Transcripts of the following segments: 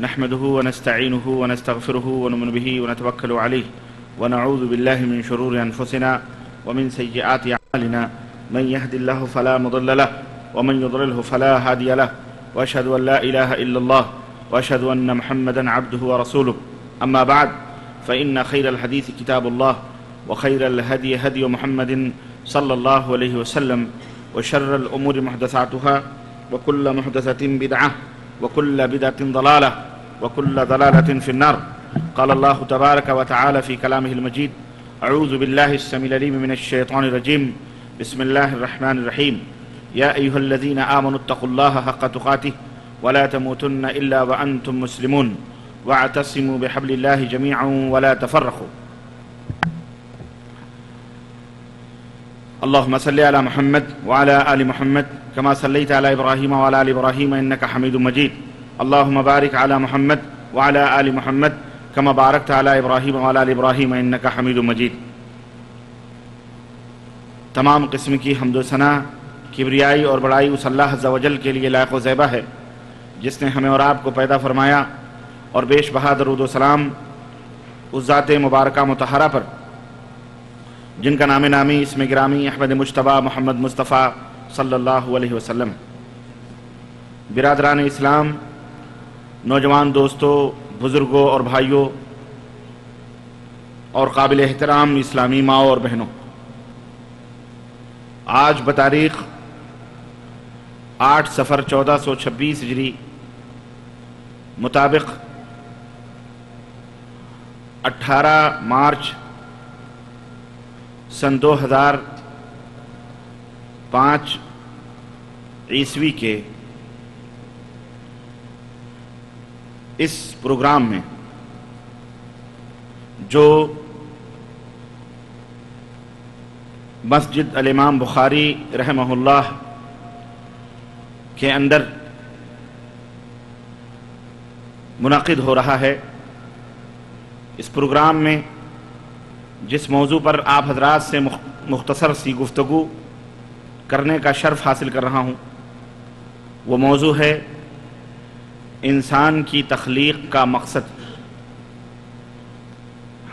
نحمده ونستعينه ونستغفره ونؤمن به ونتوكل عليه ونعوذ بالله من شرور أنفسنا ومن سيئات أعمالنا من يهد الله فلا مضل له ومن يضلله فلا هادي له وأشهد أن لا إله إلا الله وأشهد أن محمدا عبده ورسوله أما بعد فإن خير الحديث كتاب الله وخير الهدي هدي محمد صلى الله عليه وسلم وشر الأمور محدثاتها وكل محدثة بدعة وكل بدعة ضلالة وكل ضلالة في النار. قال الله تبارك وتعالى في كلامه المجيد: أعوذ بالله السميع العليم من الشيطان الرجيم. بسم الله الرحمن الرحيم. يا أيها الذين آمنوا اتقوا الله حق تقاته ولا تموتن إلا وأنتم مسلمون واعتصموا بحبل الله جميعا ولا تفرقوا. اللهم صل على محمد وعلى آل محمد كما صليت على إبراهيم وعلى آل إبراهيم إنك حميد مجيد. اللهم بارك على محمد وعلى آل محمد كما باركت على إبراهيم وعلى آل إبراهيم إنك حميد مجيد. تمام قسم کی حمد و ثنا، کبریائی اور بڑائی اس اللہ عز و جل کے لیے لائق و زیبہ ہے جس نے ہمیں اور آپ کو پیدا فرمایا، اور بیش بہا درود و سلام اس ذات مبارکہ مطہرہ پر جن کا نام نامی اسم گرامی احمد مجتبیٰ محمد مصطفیٰ صلی اللہ علیہ وسلم. برادران اسلام، نوجوان دوستوں، بزرگوں اور بھائیوں اور قابل احترام اسلامی ماؤں اور بہنوں، آج بتاریخ 8 صفر 1426 ہجری مطابق 18 مارچ سن 2005 عیسوی کے اس پروگرام میں جو مسجد الامام بخاری رحمہ اللہ کے اندر منعقد ہو رہا ہے، اس پروگرام میں جس موضوع پر آپ حضرات سے مختصر سی گفتگو کرنے کا شرف حاصل کر رہا ہوں، وہ موضوع ہے انسان کی تخلیق کا مقصد.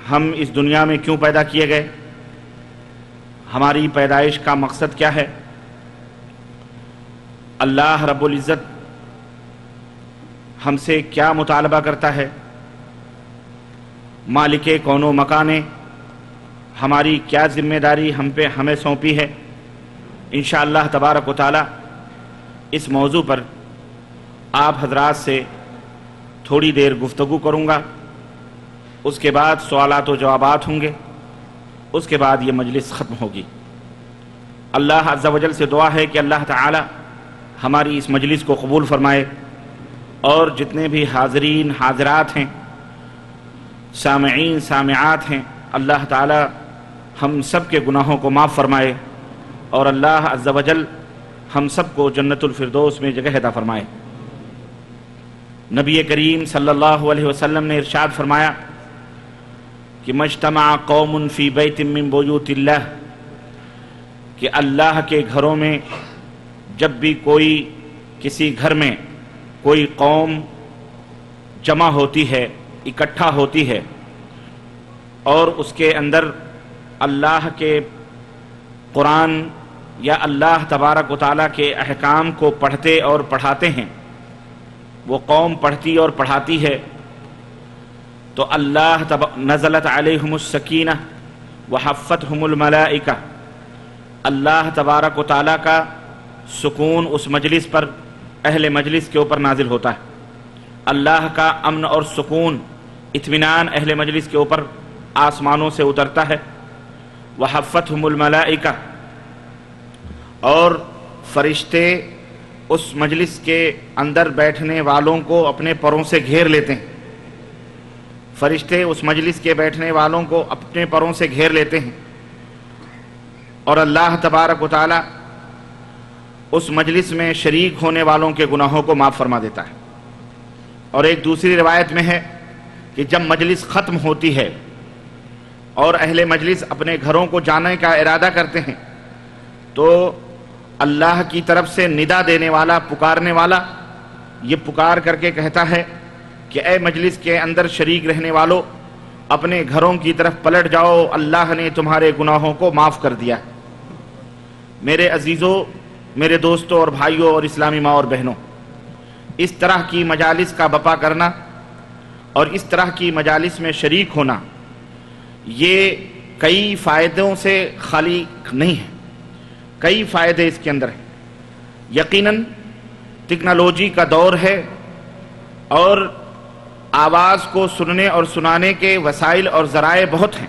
ہم اس دنیا میں کیوں پیدا کیے گئے؟ ہماری پیدائش کا مقصد کیا ہے؟ اللہ رب العزت ہم سے کیا مطالبہ کرتا ہے؟ مالک کون و مکان ہماری کیا ذمہ داری ہمیں سونپی ہے؟ انشاءاللہ تبارک و تعالی اس موضوع پر آپ حضرات سے تھوڑی دیر گفتگو کروں گا، اس کے بعد سوالات و جوابات ہوں گے، اس کے بعد یہ مجلس ختم ہوگی. اللہ عز و جل سے دعا ہے کہ اللہ تعالی ہماری اس مجلس کو قبول فرمائے، اور جتنے بھی حاضرین حاضرات ہیں، سامعین سامعات ہیں، اللہ تعالی ہم سب کے گناہوں کو معاف فرمائے، اور اللہ عز و جل ہم سب کو جنت الفردوس میں جگہ عطا فرمائے. نبی کریم صلی اللہ علیہ وسلم نے ارشاد فرمایا کہ مجتمع قوم فی بیت من بیوت اللہ، کہ اللہ کے گھروں میں جب بھی کوئی کسی گھر میں کوئی قوم جمع ہوتی ہے، اکٹھا ہوتی ہے، اور اس کے اندر اللہ کے قرآن یا اللہ تبارک و تعالیٰ کے احکام کو پڑھتے اور پڑھاتے ہیں، وہ قوم پڑھتی اور پڑھاتی ہے، تو اللہ نزلت علیہم السکینہ وحفتہم الملائکہ، اللہ تبارک و تعالیٰ کا سکون اس مجلس پر، اہل مجلس کے اوپر نازل ہوتا ہے. اللہ کا امن اور سکون، اطمینان اہل مجلس کے اوپر آسمانوں سے اترتا ہے. وحفتہم الملائکہ، اور فرشتے اس مجلس کے اندر بیٹھنے والوں کو اپنے پروں سے گھیر لیتے ہیں. فرشتے اس مجلس کے بیٹھنے والوں کو اپنے پروں سے گھیر لیتے ہیں، اور اللہ تبارک و تعالی اس مجلس میں شریک ہونے والوں کے گناہوں کو معاف فرما دیتا ہے. اور ایک دوسری روایت میں ہے کہ جب مجلس ختم ہوتی ہے اور اہل مجلس اپنے گھروں کو جانے کا ارادہ کرتے ہیں تو اللہ کی طرف سے ندا دینے والا، پکارنے والا، یہ پکار کر کے کہتا ہے کہ اے مجلس کے اندر شریک رہنے والوں، اپنے گھروں کی طرف پلٹ جاؤ، اللہ نے تمہارے گناہوں کو معاف کر دیا۔ میرے عزیزوں، میرے دوستوں اور بھائیوں اور اسلامی ماں اور بہنوں، اس طرح کی مجالس کا بپا کرنا اور اس طرح کی مجالس میں شریک ہونا یہ کئی فائدوں سے خالی نہیں ہے، کئی فائدے اس کے اندر ہیں۔ یقیناً ٹیکنالوجی کا دور ہے اور آواز کو سننے اور سنانے کے وسائل اور ذرائع بہت ہیں،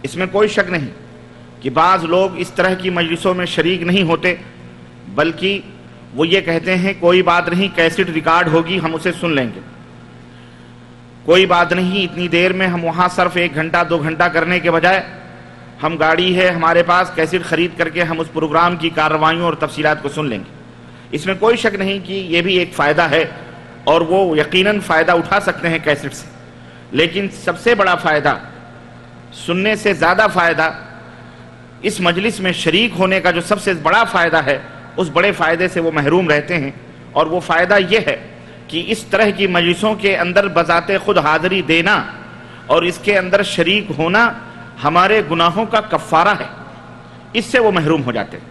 اس میں کوئی شک نہیں کہ بعض لوگ اس طرح کی مجلسوں میں شریک نہیں ہوتے، بلکہ وہ یہ کہتے ہیں کوئی بات نہیں، کیسٹ ریکارڈ ہوگی، ہم اسے سن لیں گے، کوئی بات نہیں، اتنی دیر میں ہم وہاں صرف 1 گھنٹہ 2 گھنٹہ کرنے کے بجائے ہم گاڑی ہے ہمارے پاس، کیسٹ خرید کر کے ہم اس پروگرام کی کارروائیوں اور تفصیلات کو سن لیں گے۔ اس میں کوئی شک نہیں کہ یہ بھی ایک فائدہ ہے اور وہ یقیناً فائدہ اٹھا سکتے ہیں کیسٹ سے، لیکن سب سے بڑا فائدہ، سننے سے زیادہ فائدہ، اس مجلس میں شریک ہونے کا جو سب سے بڑا فائدہ ہے، اس بڑے فائدے سے وہ محروم رہتے ہیں، اور وہ فائدہ یہ ہے کہ اس طرح کی مجلسوں کے اندر بذات خود حاضری دینا اور اس کے اندر شریک ہونا ہمارے گناہوں کا کفارہ ہے، اس سے وہ محروم ہو جاتے ہیں۔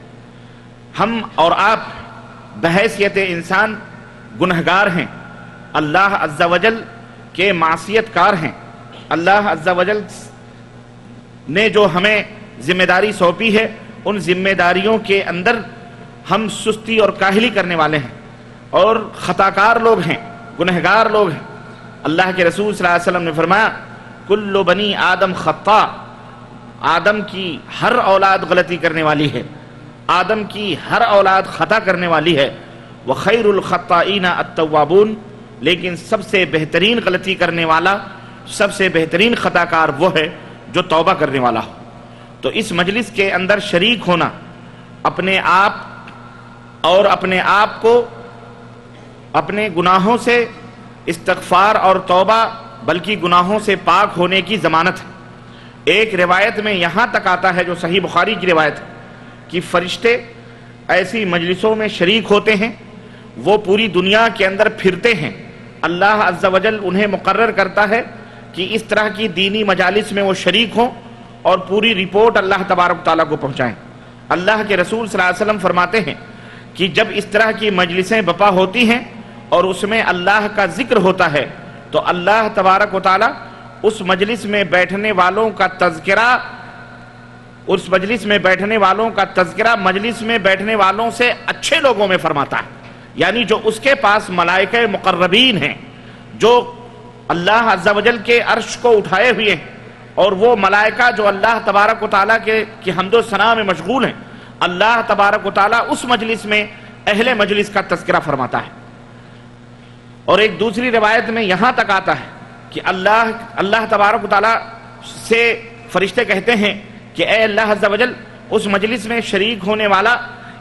ہم اور آپ بحیثیت انسان گنہگار ہیں، اللہ عز و جل کے معصیت کار ہیں، اللہ عز و جل نے جو ہمیں ذمہ داری سونپی ہے، ان ذمہ داریوں کے اندر ہم سستی اور کاہلی کرنے والے ہیں اور خطاکار لوگ ہیں، گنہگار لوگ ہیں۔ اللہ کے رسول صلی اللہ علیہ وسلم نے فرمایا کل بنی آدم خطا، آدم کی ہر اولاد غلطی کرنے والی ہے، آدم کی ہر اولاد خطا کرنے والی ہے، وخیر الخطائین التوابون، لیکن سب سے بہترین غلطی کرنے والا، سب سے بہترین خطاکار وہ ہے جو توبہ کرنے والا ہو۔ تو اس مجلس کے اندر شریک ہونا اپنے آپ کو اپنے گناہوں سے استغفار اور توبہ بلکہ گناہوں سے پاک ہونے کی ضمانت ہے۔ ایک روایت میں یہاں تک آتا ہے جو صحیح بخاری کی روایت ہے کہ فرشتے ایسی مجلسوں میں شریک ہوتے ہیں، وہ پوری دنیا کے اندر پھرتے ہیں، اللہ عز و جل انہیں مقرر کرتا ہے کہ اس طرح کی دینی مجالس میں وہ شریک ہوں اور پوری رپورٹ اللہ تبارک تعالیٰ کو پہنچائیں۔ اللہ کے رسول صلی اللہ علیہ وسلم فرماتے ہیں کہ جب اس طرح کی مجلسیں بپا ہوتی ہیں اور اس میں اللہ کا ذکر ہوتا ہے تو اللہ تبارک و تعالیٰ اس مجلس میں بیٹھنے والوں کا تذکرہ، اس مجلس میں بیٹھنے والوں کا تذکرہ مجلس میں بیٹھنے والوں سے اچھے لوگوں میں فرماتا ہے، یعنی جو اس کے پاس ملائکہ مقربین ہیں، جو اللہ عز و جل کے عرش کو اٹھائے ہوئے ہیں، اور وہ ملائکہ جو اللہ تبارک و تعالیٰ کی حمد و ثنا میں مشغول ہیں، اللہ تبارک و تعالیٰ اس مجلس میں اہل مجلس کا تذکرہ فرماتا ہے۔ اور ایک دوسری روایت میں یہاں تک آتا ہے کہ اللہ تبارک و تعالیٰ سے فرشتے کہتے ہیں کہ اے اللہ عز و جل، اس مجلس میں شریک ہونے والا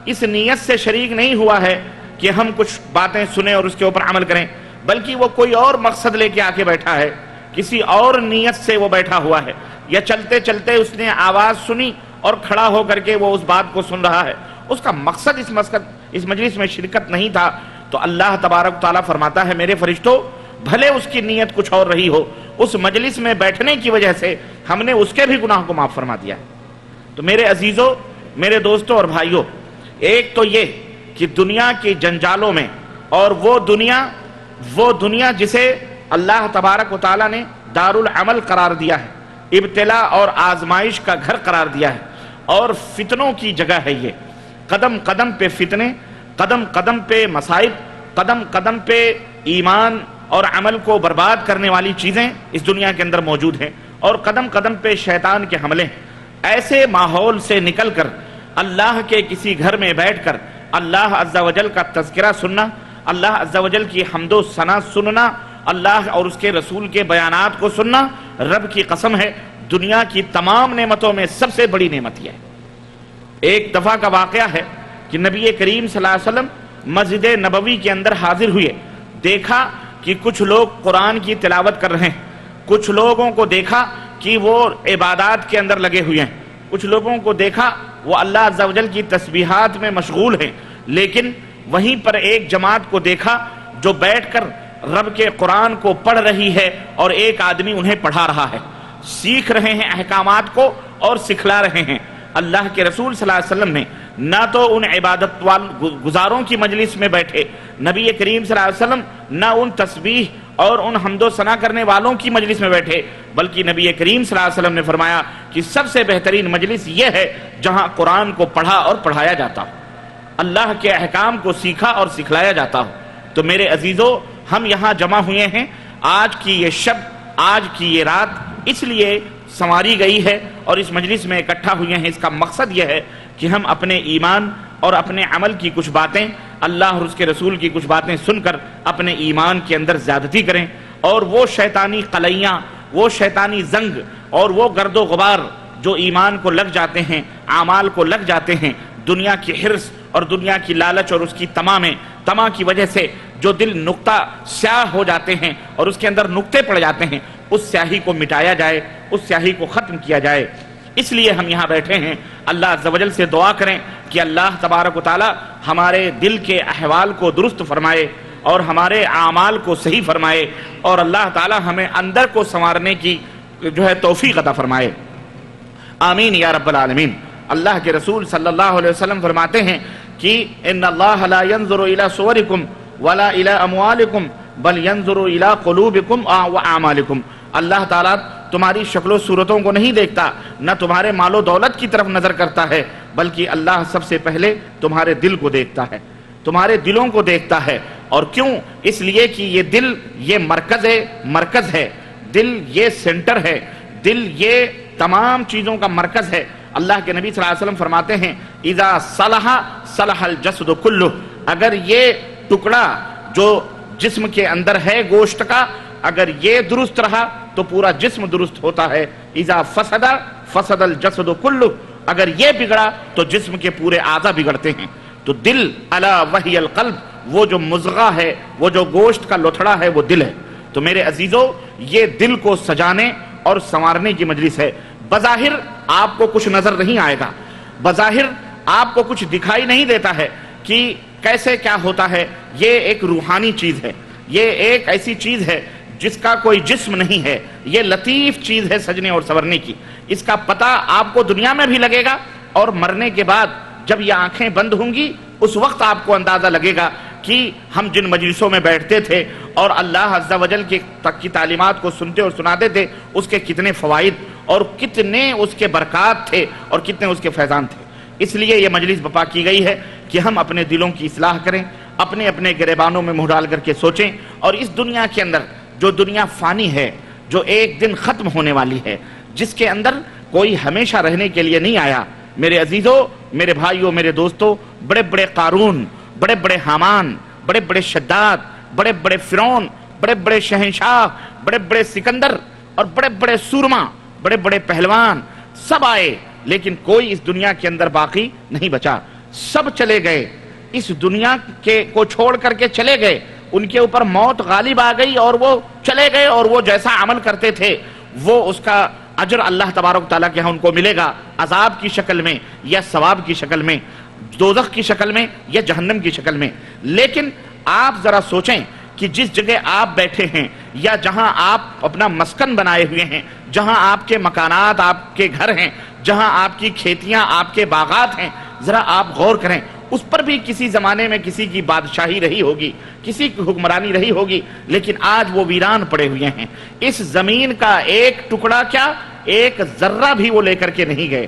اس نیت سے شریک نہیں ہوا ہے کہ ہم کچھ باتیں سنیں اور اس کے اوپر عمل کریں، بلکہ وہ کوئی اور مقصد لے کے آ کے بیٹھا ہے، کسی اور نیت سے وہ بیٹھا ہوا ہے، یا چلتے چلتے اس نے آواز سنی اور کھڑا ہو کر کے وہ اس بات کو سن رہا ہے، اس کا مقصد اس مجلس میں شرکت نہیں تھا، تو اللہ تبارک تعالیٰ فرماتا ہے میرے فرشتوں، بھلے اس کی نیت کچھ اور رہی ہو، اس مجلس میں بیٹھنے کی وجہ سے ہم نے اس کے بھی گناہ کو معاف فرما دیا ہے۔ تو میرے عزیزوں، میرے دوستوں اور بھائیوں، ایک تو یہ کہ دنیا کے جنجالوں میں، اور وہ دنیا جسے اللہ تبارک و تعالیٰ نے دار العمل قرار دیا ہے، ابتلا اور آزمائش کا گھر قرار دیا ہے، اور فتنوں کی جگہ ہے یہ، قدم قدم پہ فتنے، قدم قدم پہ مصائب، قدم قدم پہ ایمان اور عمل کو برباد کرنے والی چیزیں اس دنیا کے اندر موجود ہیں، اور قدم قدم پہ شیطان کے حملے ہیں۔ ایسے ماحول سے نکل کر اللہ کے کسی گھر میں بیٹھ کر اللہ عز و جل کا تذکرہ سننا، اللہ عز و جل کی حمد و ثنا سننا، اللہ اور اس کے رسول کے بیانات کو سننا، رب کی قسم ہے دنیا کی تمام نعمتوں میں سب سے بڑی نعمت یہ ہے۔ ایک دفعہ کا واقعہ ہے کہ نبی کریم صلی اللہ علیہ وسلم مسجد نبوی کے اندر حاضر ہوئے، دیکھا کہ کچھ لوگ قرآن کی تلاوت کر رہے ہیں، کچھ لوگوں کو دیکھا کہ وہ عبادات کے اندر لگے ہوئے ہیں، کچھ لوگوں کو دیکھا وہ اللہ عز و جل کی تسبیحات میں مشغول ہیں، لیکن وہیں پر ایک جماعت کو دیکھا جو بیٹھ کر رب کے قرآن کو پڑھ رہی ہے اور ایک آدمی انہیں پڑھا رہا ہے، سیکھ رہے ہیں احکامات کو اور سکھلا رہے ہیں۔ اللہ کے رسول صلی اللہ علیہ وسلم نے نہ تو ان عبادت گزاروں کی مجلس میں بیٹھے، نبی کریم صلی اللہ علیہ وسلم نہ ان تسبیح اور ان حمد و ثنا کرنے والوں کی مجلس میں بیٹھے، بلکہ نبی کریم صلی اللہ علیہ وسلم نے فرمایا کہ سب سے بہترین مجلس یہ ہے جہاں قرآن کو پڑھا اور پڑھایا جاتا ہو، اللہ کے احکام کو سیکھا اور سکھلایا جاتا ہو۔ تو میرے عزیزو، ہم یہاں جمع ہوئے ہیں، آج کی یہ شب، آج کی یہ رات اس لیے سنواری گئی ہے اور اس مجلس میں اکٹھا ہوئے ہیں، اس کا مقصد یہ ہے کہ ہم اپنے ایمان اور اپنے عمل کی کچھ باتیں، اللہ اور اس کے رسول کی کچھ باتیں سن کر اپنے ایمان کے اندر زیادتی کریں، اور وہ شیطانی قلیاں، وہ شیطانی زنگ اور وہ گرد و غبار جو ایمان کو لگ جاتے ہیں، اعمال کو لگ جاتے ہیں، دنیا کی حرص اور دنیا کی لالچ اور اس کی تما کی وجہ سے جو دل نقطہ سیاہ ہو جاتے ہیں اور اس کے اندر نقطے پڑ جاتے ہیں، اس سیاہی کو مٹایا جائے، اس سیاہی کو ختم کیا جائے۔ اس لیے ہم یہاں بیٹھے ہیں۔ اللہ عز و جل سے دعا کریں کہ اللہ تبارک و تعالی ہمارے دل کے احوال کو درست فرمائے اور ہمارے اعمال کو صحیح فرمائے، اور اللہ تعالی ہمیں اندر کو سنوارنے کی توفیق عطا فرمائے۔ آمین یا رب العالمین۔ اللہ کے رسول صلی اللہ علیہ وسلم فرماتے ہیں کہ ان اللہ لا ينظر الى صورکم ولا الى اموالکم بل ينظر الى قلوبکم واعمالکم۔ اللہ تعالیٰ تمہاری شکل و صورتوں کو نہیں دیکھتا، نہ تمہارے مال و دولت کی طرف نظر کرتا ہے، بلکہ اللہ سب سے پہلے تمہارے دل کو دیکھتا ہے، تمہارے دلوں کو دیکھتا ہے۔ اور کیوں؟ اس لیے کہ یہ دل یہ مرکز ہے، دل یہ سینٹر ہے، دل یہ تمام چیزوں کا مرکز ہے۔ اللہ کے نبی صلی اللہ علیہ وسلم فرماتے ہیں اذا صلح صلح الجسد کلہ، اگر یہ ٹکڑا جو جسم کے اندر ہے گوشت کا، اگر یہ درست رہا تو پورا جسم درست ہوتا ہے۔ اذا فسد فسد الجسد کلہ، اگر یہ بگڑا تو جسم کے پورے اعضاء بگڑتے ہیں۔ تو دل الا وحی القلب، وہ جو مضغہ ہے، وہ جو گوشت کا لوتھڑا ہے، وہ دل ہے۔ تو میرے عزیزو، یہ دل کو سجانے اور سنوارنے کی مجلس ہے۔ بظاہر آپ کو کچھ نظر نہیں آئے گا، بظاہر آپ کو کچھ دکھائی نہیں دیتا ہے کہ کیسے کیا ہوتا ہے۔ یہ ایک روحانی چیز ہے، یہ ایک ایسی چیز ہے جس کا کوئی جسم نہیں ہے، یہ لطیف چیز ہے سجنے اور سنورنے کی۔ اس کا پتہ آپ کو دنیا میں بھی لگے گا، اور مرنے کے بعد جب یہ آنکھیں بند ہوں گی اس وقت آپ کو اندازہ لگے گا کہ ہم جن مجلسوں میں بیٹھتے تھے اور اللہ عز و جل کی تعلیمات کو سنتے اور سناتے تھے، اس کے کتنے فوائد اور کتنے اس کے برکات تھے اور کتنے اس کے فیضان تھے۔ اس لیے یہ مجلس بپا کی گئی ہے کہ ہم اپنے دلوں کی اصلاح کریں، اپنے گریبانوں میں منہ ڈال کر کے سوچیں، اور اس دنیا کے اندر جو دنیا فانی ہے، جو ایک دن ختم ہونے والی ہے، جس کے اندر کوئی ہمیشہ رہنے کے لیے نہیں آیا۔ میرے عزیزو، میرے بھائیوں، میرے دوستو، بڑے بڑے قارون، بڑے بڑے حامان، بڑے بڑے شداد، بڑے بڑے فرعون، بڑے بڑے شہنشاہ، بڑے بڑے سکندر اور بڑے بڑے سورما، بڑے بڑے پہلوان سب آئے، لیکن کوئی اس دنیا کے اندر باقی نہیں بچا۔ سب چلے گئے، اس دنیا کو چھوڑ کر کے چلے گئے، ان کے اوپر موت غالب آ گئی اور وہ چلے گئے، اور وہ جیسا عمل کرتے تھے وہ اس کا اجر اللہ تبارک تعالیٰ کے ہاں ان کو ملے گا، عذاب کی شکل میں یا ثواب کی شکل میں، دوزخ کی شکل میں یا جہنم کی شکل میں۔ لیکن آپ ذرا سوچیں کہ جس جگہ آپ بیٹھے ہیں یا جہاں آپ اپنا مسکن بنائے ہوئے ہیں، جہاں آپ کے مکانات، آپ کے گھر ہیں، جہاں آپ کی کھیتیاں، آپ کے باغات ہیں، ذرا آپ غور کریں، اس پر بھی کسی زمانے میں کسی کی بادشاہی رہی ہوگی، کسی کی حکمرانی رہی ہوگی، لیکن آج وہ ویران پڑے ہوئے ہیں۔ اس زمین کا ایک ٹکڑا کیا، ایک ذرہ بھی وہ لے کر کے نہیں گئے،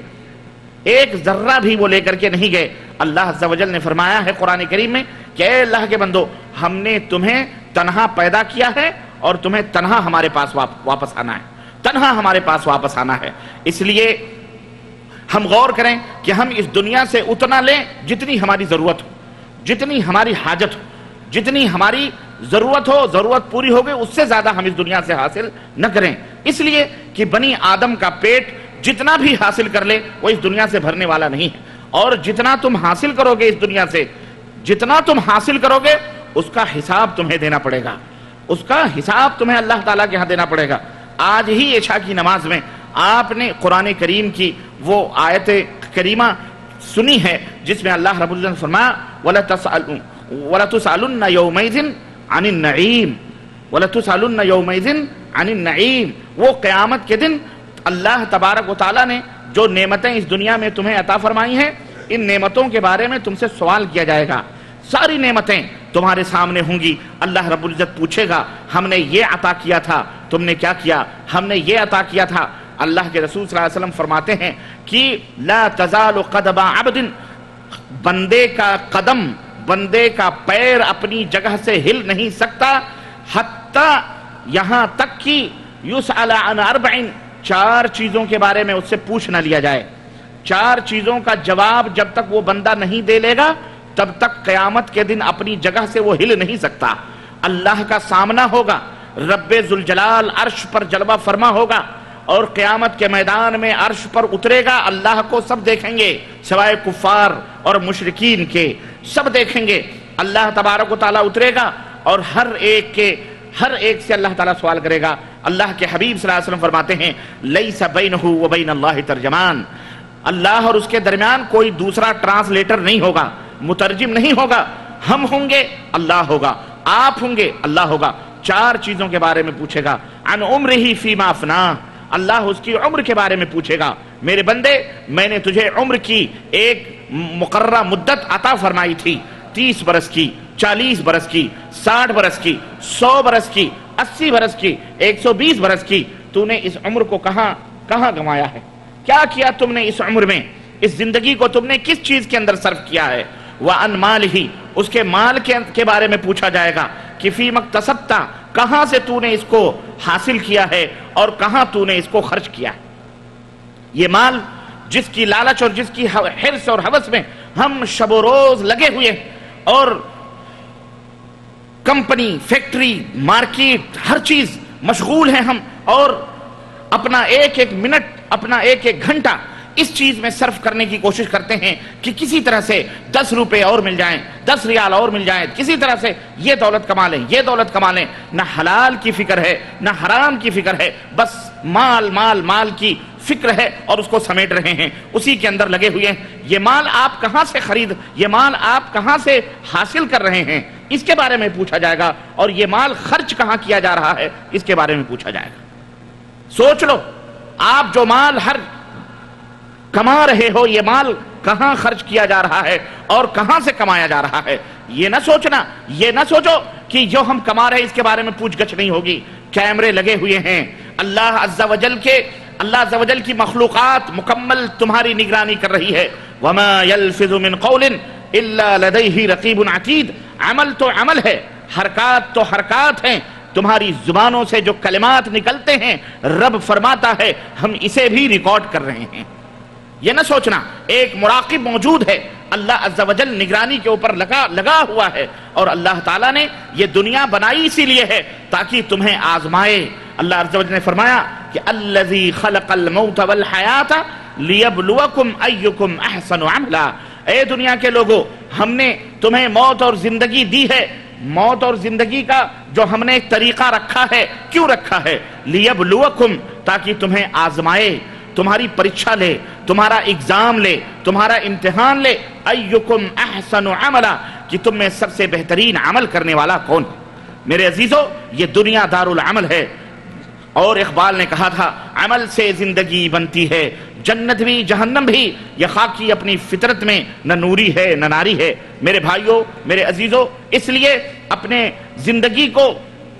ایک ذرہ بھی وہ لے کر کے نہیں گئے۔ اللہ عز و جل نے فرمایا ہے قرآن کریم میں کہ اے اللہ کے بندو، ہم نے تمہیں تنہا پیدا کیا ہے اور تمہیں تنہا ہمارے پاس واپس آنا ہے، تنہا ہمارے پاس واپس آنا ہے۔ اس لیے ہم غور کریں کہ ہم اس دنیا سے اتنا لیں جتنی ہماری ضرورت ہو، جتنی ہماری حاجت ہو، جتنی ہماری ضرورت ہو، ضرورت پوری ہو گئی، اس سے زیادہ ہم اس دنیا سے حاصل نہ کریں، اس لیے کہ بنی آدم کا پیٹ جتنا بھی حاصل کر لے وہ اس دنیا سے بھرنے والا نہیں ہے، اور جتنا تم حاصل کرو گے اس دنیا سے، جتنا تم حاصل کرو گے اس کا حساب تمہیں دینا پڑے گا، اس کا حساب تمہیں اللہ تعالیٰ کے ہاں دینا پڑے گا۔ آج ہی عشاء کی نماز میں آپ نے قرآن کریم کی وہ آیت کریمہ سنی ہے جس میں اللہ رب العزت نے فرمایا وَلَتُسْأَلُنَّ يَوْمَئِذٍ عَنِ النَّعِيمِ، وَلَتُسْأَلُنَّ يَوْمَئِذٍ عَنِ النَّعِيمِ، وہ قیامت کے دن اللہ تبارک و تعالیٰ نے جو نعمتیں اس دنیا میں تمہیں عطا فرمائی ہیں، ان نعمتوں کے بارے میں تم سے سوال کیا جائے گا۔ ساری نعمتیں تمہارے سامنے ہوں گی، اللہ رب العزت پوچھے گا ہم نے یہ عطا کیا تھا، تم نے کیا کیا؟ ہم نے یہ عطا کیا تھا۔ اللہ کے رسول صلی اللہ علیہ وسلم فرماتے ہیں کہ لا تزال قدم عبد، بندے کا قدم، بندے کا پیر اپنی جگہ سے ہل نہیں سکتا حتیٰ، یہاں تک کہ یسأل عن اربع، چار چیزوں کے بارے میں اس سے پوچھ نہ لیا جائے۔ چار چیزوں کا جواب جب تک وہ بندہ نہیں دے لے گا تب تک قیامت کے دن اپنی جگہ سے وہ ہل نہیں سکتا۔ اللہ کا سامنا ہوگا، رب ذوالجلال عرش پر جلوہ فرما ہوگا، اور قیامت کے میدان میں عرش پر اترے گا، اللہ کو سب دیکھیں گے سوائے کفار اور مشرکین کے، سب دیکھیں گے۔ اللہ تبارک و تعالیٰ اترے گا اور ہر ایک سے اللہ تعالیٰ سوال کرے گا۔ اللہ کے حبیب صلی اللہ علیہ وسلم فرماتے ہیں لیس بینہ و بین اللہ ترجمان، اللہ اور اس کے درمیان کوئی دوسرا ٹرانسلیٹر نہیں ہوگا، مترجم نہیں ہوگا۔ ہم ہوں گے، اللہ ہوگا، آپ ہوں گے، اللہ ہوگا۔ چار چیزوں کے بارے میں پوچھے گا۔ عن عمرہ فیما افناہ، اللہ اس کی عمر کے بارے میں پوچھے گا، میرے بندے میں نے تجھے عمر کی ایک مقررہ مدت عطا فرمائی تھی، 30 برس کی، 40 برس کی، 60 برس کی، 100 برس کی، 80 برس کی، 120 برس کی، تو نے اس عمر کو کہاں گنوایا ہے؟ کیا کیا تم نے اس عمر میں؟ اس زندگی کو تم نے کس چیز کے اندر صرف کیا ہے؟ وَعَنْ مَالِهِ، اس کے مال کے بارے میں پوچھا جائے گا کہ فِي مَقْتَسَبْتَ، کہاں سے تو نے اس کو حاصل کیا ہے اور کہاں تو نے اس کو خرچ کیا ہے؟ یہ مال جس کی لالچ اور جس کی حرص اور ہوس میں ہم شب و روز لگے ہوئے، اور کمپنی، فیکٹری، مارکیٹ، ہر چیز مشغول ہیں ہم، اور اپنا ایک منٹ، اپنا ایک گھنٹہ اس چیز میں صرف کرنے کی کوشش کرتے ہیں کہ کسی طرح سے 10 روپے اور مل جائیں، 10 ریال اور مل جائیں، کسی طرح سے یہ دولت کما لیں، یہ دولت کما لیں۔ نہ حلال کی فکر ہے نہ حرام کی فکر ہے، بس مال کی فکر ہے اور اس کو سمیٹ رہے ہیں، اسی کے اندر لگے ہوئے ہیں۔ یہ مال آپ کہاں سے یہ مال آپ کہاں سے حاصل کر رہے ہیں، اس کے بارے میں پوچھا جائے گا، اور یہ مال خرچ کہاں کیا جا رہا ہے اس کے بارے میں پوچھا جائے گا۔ سوچ لو، آپ جو مال کما رہے ہو، یہ مال کہاں خرچ کیا جا رہا ہے اور کہاں سے کمایا جا رہا ہے۔ یہ نہ سوچو کہ جو ہم کما رہے ہیں اس کے بارے میں پوچھ گچھ نہیں ہوگی۔ کیمرے لگے ہوئے ہیں، اللہ عز و جل کی مخلوقات مکمل تمہاری نگرانی کر رہی ہے۔ وَمَا يَلْفِظُ مِنْ قَوْلٍ إِلَّا لَدَيْهِ رَقِيبٌ عَتِيدٌ، عمل تو عمل ہے، حرکات تو حرکات ہیں، تمہاری زبانوں سے جو کلمات نکلتے ہیں رب فرماتا ہے ہم اسے بھی ریکارڈ کر رہے ہیں۔ یہ نہ سوچنا، ایک مراقب موجود ہے، اللہ عز و جل نگرانی کے اوپر لگا ہوا ہے، اور اللہ تعالیٰ نے یہ دنیا بنائی اسی لیے ہے تاکہ تمہیں آزمائے۔ اللہ عز و جل نے فرمایا کہ الذی خلق الموت والحیات لیبلوکم ایکم احسن عملا، اے دنیا کے لوگوں، ہم نے تمہیں موت اور زندگی دی ہے۔ موت اور زندگی کا جو ہم نے ایک طریقہ رکھا ہے، کیوں رکھا ہے؟ لیبلوکم، تاکہ تمہیں آزمائے، تمہاری پریچھا لے، تمہارا ایگزام لے، تمہارا امتحان لے۔ ایکم احسن عملا، کہ تم میں سب سے بہترین عمل کرنے والا کون ہے؟ میرے عزیزو، یہ دنیا دار العمل ہے، اور اقبال نے کہا تھا عمل سے زندگی بنتی ہے، جنت بھی جہنم بھی، یہ خاکی اپنی فطرت میں نہ نوری ہے نہ ناری ہے۔ میرے بھائیوں، میرے عزیزو، اس لیے اپنے زندگی کو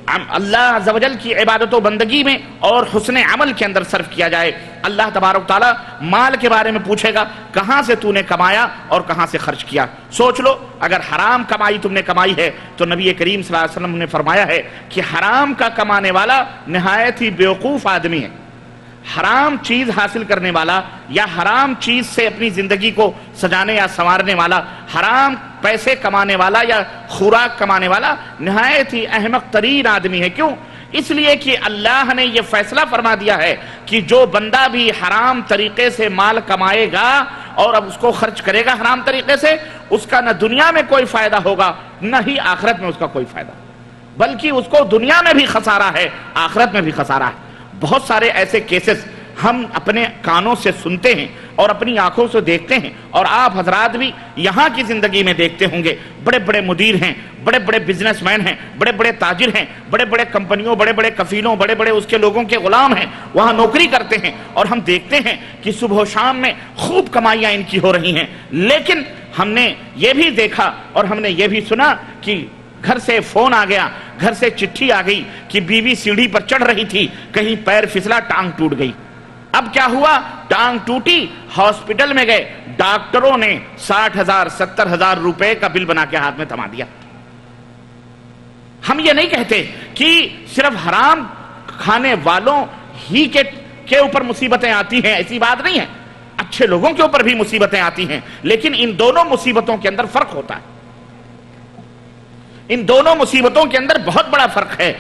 اللہ عز و جل کی عبادت و بندگی میں اور حسن عمل کے اندر صرف کیا جائے۔ اللہ تبارک تعالیٰ مال کے بارے میں پوچھے گا کہاں سے تو نے کمایا اور کہاں سے خرچ کیا۔ سوچ لو، اگر حرام کمائی تم نے کمائی ہے تو نبی کریم صلی اللہ علیہ وسلم نے فرمایا ہے کہ حرام کا کمانے والا نہایت ہی بیوقوف آدمی ہے۔ حرام چیز حاصل کرنے والا یا حرام چیز سے اپنی زندگی کو سجانے یا سنوارنے والا، حرام پیسے کمانے والا یا خوراک کمانے والا نہایت ہی احمق ترین آدمی ہے۔ کیوں؟ اس لیے کہ اللہ نے یہ فیصلہ فرما دیا ہے کہ جو بندہ بھی حرام طریقے سے مال کمائے گا اور اب اس کو خرچ کرے گا حرام طریقے سے، اس کا نہ دنیا میں کوئی فائدہ ہوگا نہ ہی آخرت میں اس کا کوئی فائدہ، بلکہ اس کو دنیا میں بھی خسارہ ہے، آخرت میں بھی خسارہ ہے۔ بہت سارے ایسے کیسز ہم اپنے کانوں سے سنتے ہیں اور اپنی آنکھوں سے دیکھتے ہیں، اور آپ حضرات بھی یہاں کی زندگی میں دیکھتے ہوں گے، بڑے بڑے مدیر ہیں، بڑے بڑے بزنس مین ہیں، بڑے بڑے تاجر ہیں، بڑے بڑے کمپنیوں، بڑے بڑے کفیلوں، بڑے بڑے اس کے لوگوں کے غلام ہیں، وہاں نوکری کرتے ہیں، اور ہم دیکھتے ہیں کہ صبح و شام میں خوب کمائیاں ان کی ہو رہی ہیں، لیکن ہم نے یہ بھی دیکھا اور ہم نے یہ بھی سنا کہ گھر سے فون آ گیا، گھر سے چٹھی آ گئی کہ بیوی سیڑھی پر چڑھ رہی تھی، کہیں پیر پھسلا، ٹانگ ٹوٹ گئی۔ اب کیا ہوا؟ ٹانگ ٹوٹی، ہاسپٹل میں گئے، ڈاکٹروں نے 60,000 70,000 روپے کا بل بنا کے ہاتھ میں تھما دیا۔ ہم یہ نہیں کہتے کہ صرف حرام کھانے والوں ہی کے اوپر مصیبتیں آتی ہیں، ایسی بات نہیں ہے، اچھے لوگوں کے اوپر بھی مصیبتیں آتی ہیں، لیکن ان دونوں مصیبتوں کے اندر فرق ہوتا ہے، ان دونوں مصیبتوں کے اندر بہت بڑا فرق ہے۔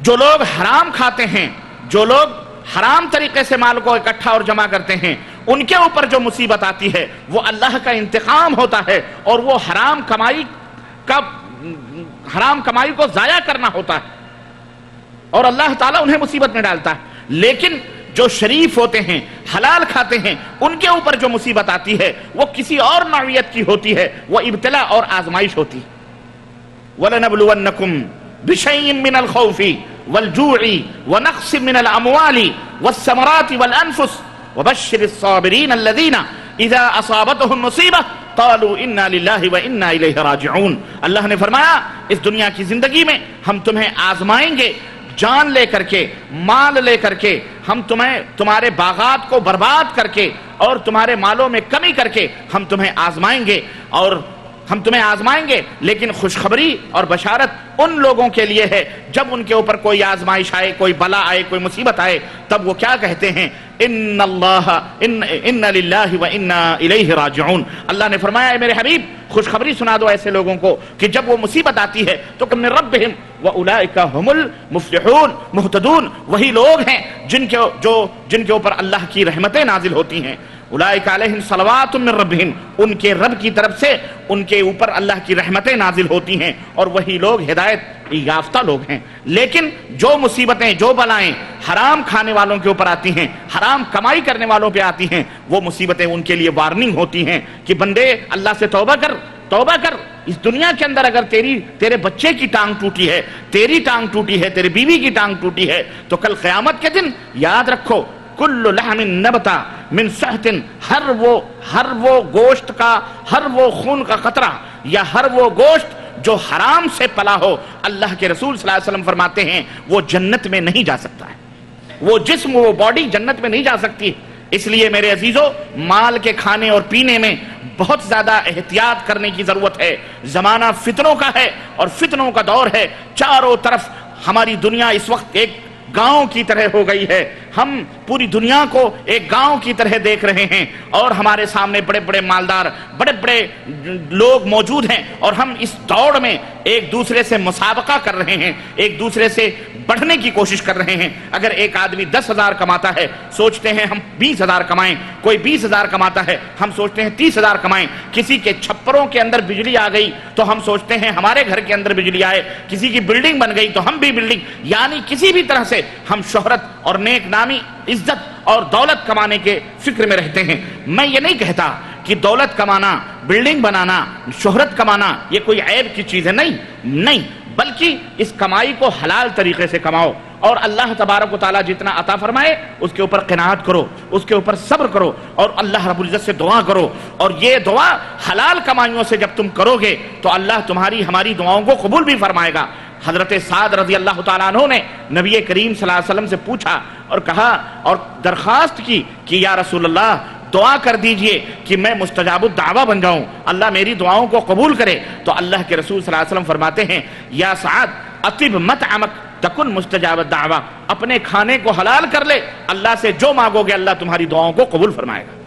جو لوگ حرام کھاتے ہیں، جو لوگ حرام طریقے سے مال کو اکٹھا اور جمع کرتے ہیں، ان کے اوپر جو مصیبت آتی ہے وہ اللہ کا انتقام ہوتا ہے، اور وہ حرام کمائی کو ضائع کرنا ہوتا ہے، اور اللہ تعالیٰ انہیں مصیبت میں ڈالتا ہے۔ لیکن جو شریف ہوتے ہیں، حلال کھاتے ہیں، ان کے اوپر جو مصیبت آتی ہے وہ کسی اور نوعیت کی ہوتی ہے، وہ ابتلا اور آزمائش ہوتی ہے۔ وَلَنَبْلُوَنَّكُمْ بِشَيْءٍ مِّنَ الْخَوْفِ وَالْجُوعِ وَنَقْصٍ مِّنَ الْأَمْوَالِ وَالثَّمَرَاتِ وَالْأَنفُسِ وَبَشِّرِ الصَّابِرِينَ الَّذِينَ إِذَا أَصَابَتْهُمْ مُصِيبَةٌ قَالُوا إِنَّا لِلَّهِ وَإِنَّا إِلَيْهِ رَاجِعُونَ۔ اللہ نے فرمایا اس دنیا کی زندگی میں ہم تمہیں آزمائیں گے، جان لے کر کے، مال لے کر کے، ہم تمہارے باغات کو برباد کر کے اور تمہارے مالوں میں کمی کر کے ہم تمہیں آزمائیں گے، اور ہم تمہیں آزمائیں گے، لیکن خوشخبری اور بشارت ان لوگوں کے لیے ہے جب ان کے اوپر کوئی آزمائش آئے، کوئی بلا آئے، کوئی مصیبت آئے، تب وہ کیا کہتے ہیں؟ ان للہ و انا الیہ راجعون۔ اللہ نے فرمایا اے میرے حبیب خوشخبری سنا دو ایسے لوگوں کو کہ جب وہ مصیبت آتی ہے تو من ربہم واولئک ھم المفلحون مہتدون، وہی لوگ ہیں جن کے اوپر اللہ کی رحمتیں نازل ہوتی ہیں۔ اولئک علیہم صلوات من ربہم، ان کے رب کی طرف سے ان کے اوپر اللہ کی رحمتیں نازل ہوتی ہیں، اور وہی لوگ ہدایت یافتہ لوگ ہیں۔ لیکن جو مصیبتیں، جو بلائیں حرام کھانے والوں کے اوپر آتی ہیں، حرام کمائی کرنے والوں پہ آتی ہیں، وہ مصیبتیں ان کے لیے وارننگ ہوتی ہیں کہ بندے اللہ سے توبہ کر، توبہ کر۔ اس دنیا کے اندر اگر تیرے بچے کی ٹانگ ٹوٹی ہے، تیری ٹانگ ٹوٹی ہے، تیری بیوی کی ٹانگ ٹوٹی ہے، تو کل قیامت کے دن یاد رکھو کل لحم نبتا من سحت، ہر وہ گوشت کا، ہر وہ خون کا قطرہ، یا ہر وہ گوشت جو حرام سے پلا ہو، اللہ کے رسول صلی اللہ علیہ وسلم فرماتے ہیں وہ جنت میں نہیں جا سکتا ہے، وہ جسم، وہ باڈی جنت میں نہیں جا سکتی۔ اس لیے میرے عزیزو، مال کے کھانے اور پینے میں بہت زیادہ احتیاط کرنے کی ضرورت ہے۔ زمانہ فتنوں کا ہے اور فتنوں کا دور ہے، چاروں طرف ہماری دنیا اس وقت ایک گاؤں کی طرح ہو گئی ہے، ہم پوری دنیا کو ایک گاؤں کی طرح دیکھ رہے ہیں، اور ہمارے سامنے بڑے بڑے مالدار، بڑے بڑے لوگ موجود ہیں، اور ہم اس دوڑ میں ایک دوسرے سے مسابقہ کر رہے ہیں، ایک دوسرے سے بڑھنے کی کوشش کر رہے ہیں۔ اگر ایک آدمی 10,000 کماتا ہے، سوچتے ہیں ہم 20,000 کمائیں، کوئی 20,000 کماتا ہے، ہم سوچتے ہیں 30,000 کمائیں، کسی کے چھپروں کے اندر بجلی آ گئی تو ہم سوچتے ہیں ہمارے گھر کے اندر بجلی آئے، کسی کی بلڈنگ بن گئی تو ہم بھی بلڈنگ، یعنی کسی بھی طرح سے ہم شہرت اور نیک نامی، عزت اور دولت کمانے کے فکر میں رہتے ہیں۔ میں یہ نہیں کہتا کہ دولت کمانا، بلڈنگ بنانا، شہرت کمانا یہ کوئی عیب کی چیز ہے، نہیں، بلکہ اس کمائی کو حلال طریقے سے کماؤ، اور اللہ تبارک و تعالیٰ جتنا عطا فرمائے اس کے اوپر قناعت کرو، اس کے اوپر صبر کرو، اور اللہ رب العزت سے دعا کرو، اور یہ دعا حلال کمائیوں سے جب تم کرو گے تو اللہ ہماری دعاؤں کو قبول بھی فرمائے گا۔ حضرت سعد رضی اللہ تعالیٰ عنہ نے نبی کریم صلی اللہ علیہ وسلم سے پوچھا اور کہا اور درخواست کی کہ یا رسول اللہ دعا کر دیجئے کہ میں مستجاب الدعوہ بن جاؤں، اللہ میری دعاؤں کو قبول کرے۔ تو اللہ کے رسول صلی اللہ علیہ وسلم فرماتے ہیں یا سعد اطب مطعمک تکن مستجاب الدعوہ، اپنے کھانے کو حلال کر لے، اللہ سے جو مانگو گے اللہ تمہاری دعاؤں کو قبول فرمائے گا۔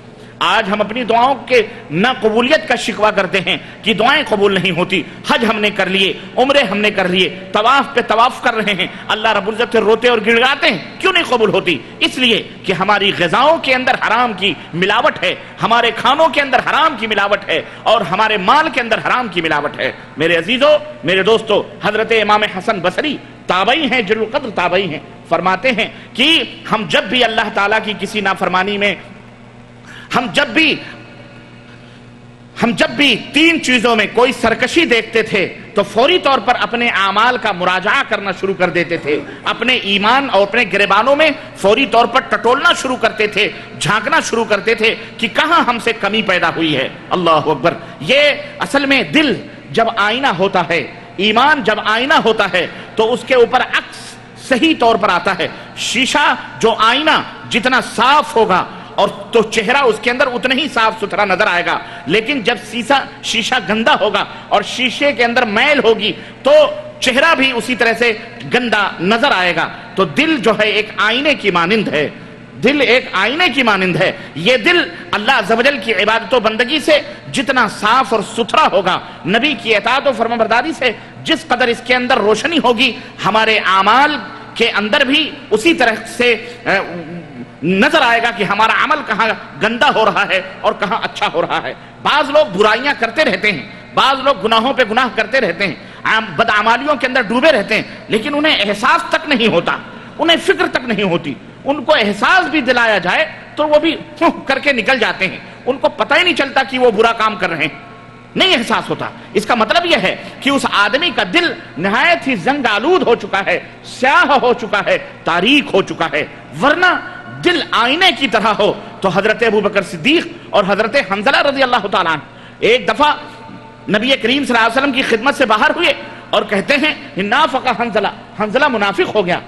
آج ہم اپنی دعاؤں کے نہ قبولیت کا شکوہ کرتے ہیں کہ دعائیں قبول نہیں ہوتی، حج ہم نے کر لیے، عمرے ہم نے کر لیے، طواف پہ طواف کر رہے ہیں، اللہ رب العزت سے روتے اور گڑگڑاتے ہیں، کیوں نہیں قبول ہوتی؟ اس لیے کہ ہماری غذاؤں کے اندر حرام کی ملاوٹ ہے، ہمارے کھانوں کے اندر حرام کی ملاوٹ ہے، اور ہمارے مال کے اندر حرام کی ملاوٹ ہے۔ میرے عزیزو، میرے دوستو، حضرت امام حسن بصری تابعی ہیں، جلیل القدر تابعی ہیں، فرماتے ہیں کہ ہم جب بھی اللہ تعالیٰ کی کسی نافرمانی میں ہم جب بھی تین چیزوں میں کوئی سرکشی دیکھتے تھے تو فوری طور پر اپنے اعمال کا مراجعہ کرنا شروع کر دیتے تھے، اپنے ایمان اور اپنے گریبانوں میں فوری طور پر ٹٹولنا شروع کرتے تھے، جھانکنا شروع کرتے تھے کہ کہاں ہم سے کمی پیدا ہوئی ہے۔ اللہ اکبر۔ یہ اصل میں دل جب آئینہ ہوتا ہے، ایمان جب آئینہ ہوتا ہے تو اس کے اوپر عکس صحیح طور پر آتا ہے۔ شیشہ جو آئینہ جتنا صاف ہوگا اور تو چہرہ اس کے اندر اتنا ہی صاف ستھرا نظر آئے گا، لیکن جب شیشہ گندا ہوگا اور شیشے کے اندر میل ہوگی تو چہرہ بھی اسی طرح سے گندا نظر آئے گا۔ تو دل جو ہے ایک آئینے کی مانند ہے، دل ایک آئینے کی مانند ہے۔ یہ دل اللہ عز و جل کی عبادت و بندگی سے جتنا صاف اور ستھرا ہوگا، نبی کی اطاعت و فرمانبرداری سے جس قدر اس کے اندر روشنی ہوگی، ہمارے اعمال کے اندر بھی اسی طرح سے نظر آئے گا کہ ہمارا عمل کہاں گندا ہو رہا ہے اور کہاں اچھا ہو رہا ہے۔ بعض لوگ برائیاں کرتے رہتے ہیں، بعض لوگ گناہوں پہ گناہ کرتے رہتے ہیں، بدعمالیوں کے اندر ڈوبے رہتے ہیں، لیکن انہیں احساس تک نہیں ہوتا، انہیں فکر تک نہیں ہوتی۔ ان کو احساس بھی دلایا جائے تو وہ بھی کر کے نکل جاتے ہیں، ان کو پتہ ہی نہیں چلتا کہ وہ برا کام کر رہے ہیں، نہیں احساس ہوتا۔ اس کا مطلب یہ ہے کہ اس آدمی کا دل نہایت ہی زنگ آلود ہو چکا ہے، سیاہ ہو چکا ہے، تاریک ہو چکا ہے۔ ورنہ دل آئینے کی طرح ہو تو حضرت ابوبکر صدیق اور حضرت حنظلہ رضی اللہ تعالیٰ عنہ ایک دفعہ نبی کریم صلی اللہ علیہ وسلم کی خدمت سے باہر ہوئے اور کہتے ہیں نافق حنظلہ، حنظلہ منافق ہو گیا۔